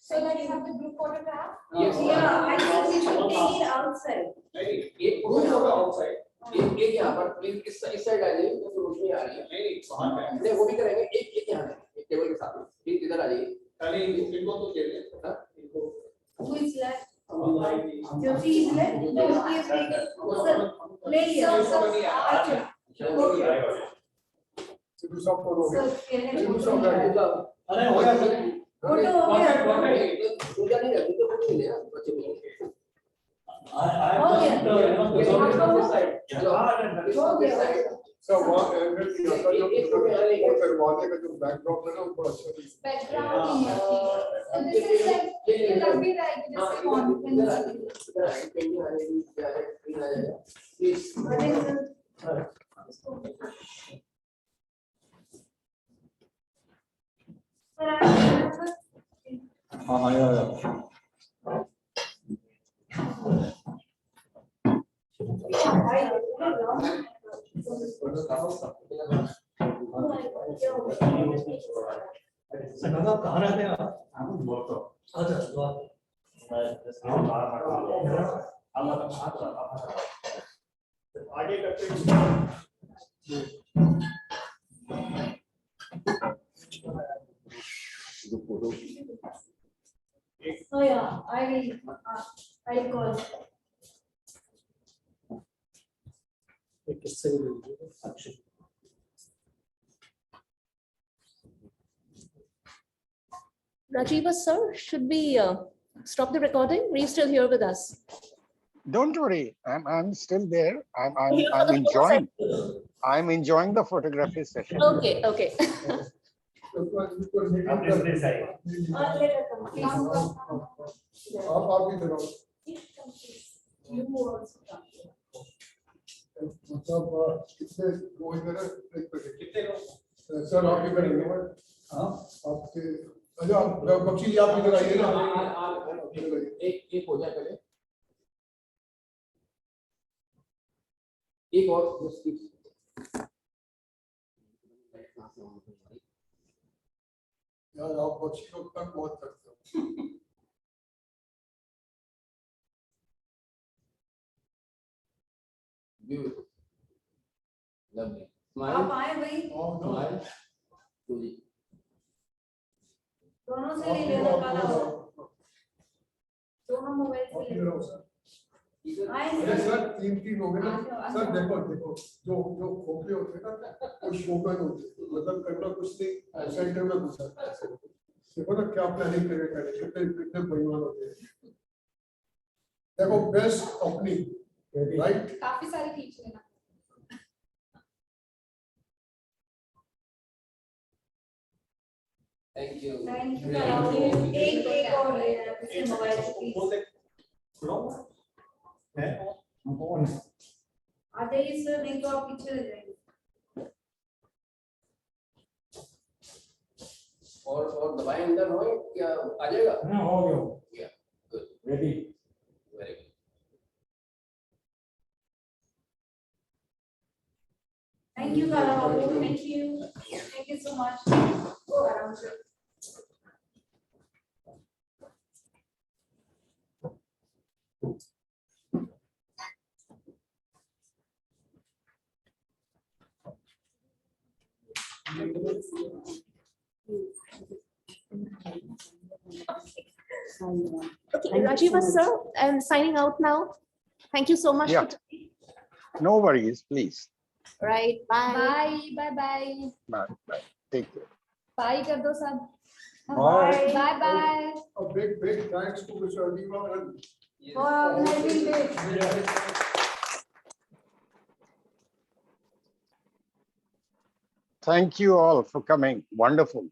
So that you have the group photograph? Yes. Yeah, I think we should take it outside. नहीं एक फोटो आउटसाइड एक यहाँ पर प्लीज इस साइड आ जाइए तो रोशनी आ रही है नहीं बाहर है नहीं वो भी करेंगे एक यहाँ एक टेबल के साथ प्लीज इधर आ जाइए खाली इनको तो दे दें इनको Who is left? Jyoti is left? Jyoti is taking. Sir, ले लिया. अच्छा. दूसरा फोटो Sir, दूसरा बैठ अरे हो गया सर फोटो हो गया. पूजा नहीं रहती तो कुछ नहीं लेना बच्चे को हो गया. सब वहाँ दरवाजे का जो बैकड्रॉप है ना वो बड़ा अच्छा है Background नहीं है. So this is like ये लग भी रहा है कि जैसे कॉन्फिडेंस. हाँ हाँ यार नवाब कहाँ रहते हैं आप? अच्छा आगे करते Oh yeah, I'll call. Rajiva sir, should we stop the recording? Are you still here with us? Don't worry, I'm still there. I'm enjoying the photography session. Okay, okay. आप भी जरा मतलब कितने वो इधर है कितने लोग सर आप भी करेंगे आपके अच्छा बख्शी जी आप इधर आइए ना एक हो जाए पहले एक और यार आप बख्शी लोग तक बहुत करते हो Beautiful. Lovely. आप आए भाई, Smile. Truly. दोनों से ले लेना काला, दोनों मोबाइल से ले लो। आए अरे सर तीन हो गए ना सर देखो देखो जो जो खोखले होते हैं ना वो शोभन होते हैं मतलब करना कुछ नहीं सेंटर में घुसा देखो ना क्या प्लानिंग करेगा कितने कितने बेईमान होते हैं देखो बेस्ट अपनी राइट काफी सारे खींच लेना। Thank you. थैंक यू, एक और ले लेना किसी मोबाइल से प्लीज। आ जाइए सर, नहीं तो आप पीछे रह जाएंगे। और दवाएं अंदर हो क्या आ जाएगा? हाँ, हो गया। Yeah, good. Ready? Very good. Thank you Kala Babu, Thank you. Thank you so much. ओ आराम से। Okay, Rajiva sir, I'm signing out now. Thank you so much. Yeah. For today. No worries, please. Right, bye. Bye, bye, bye. Bye, bye. Take care. Bye कर दो सब. Bye. Bye, bye. a big thanks to Mr. Adiva and For organizing this. Thank you all for coming. Wonderful.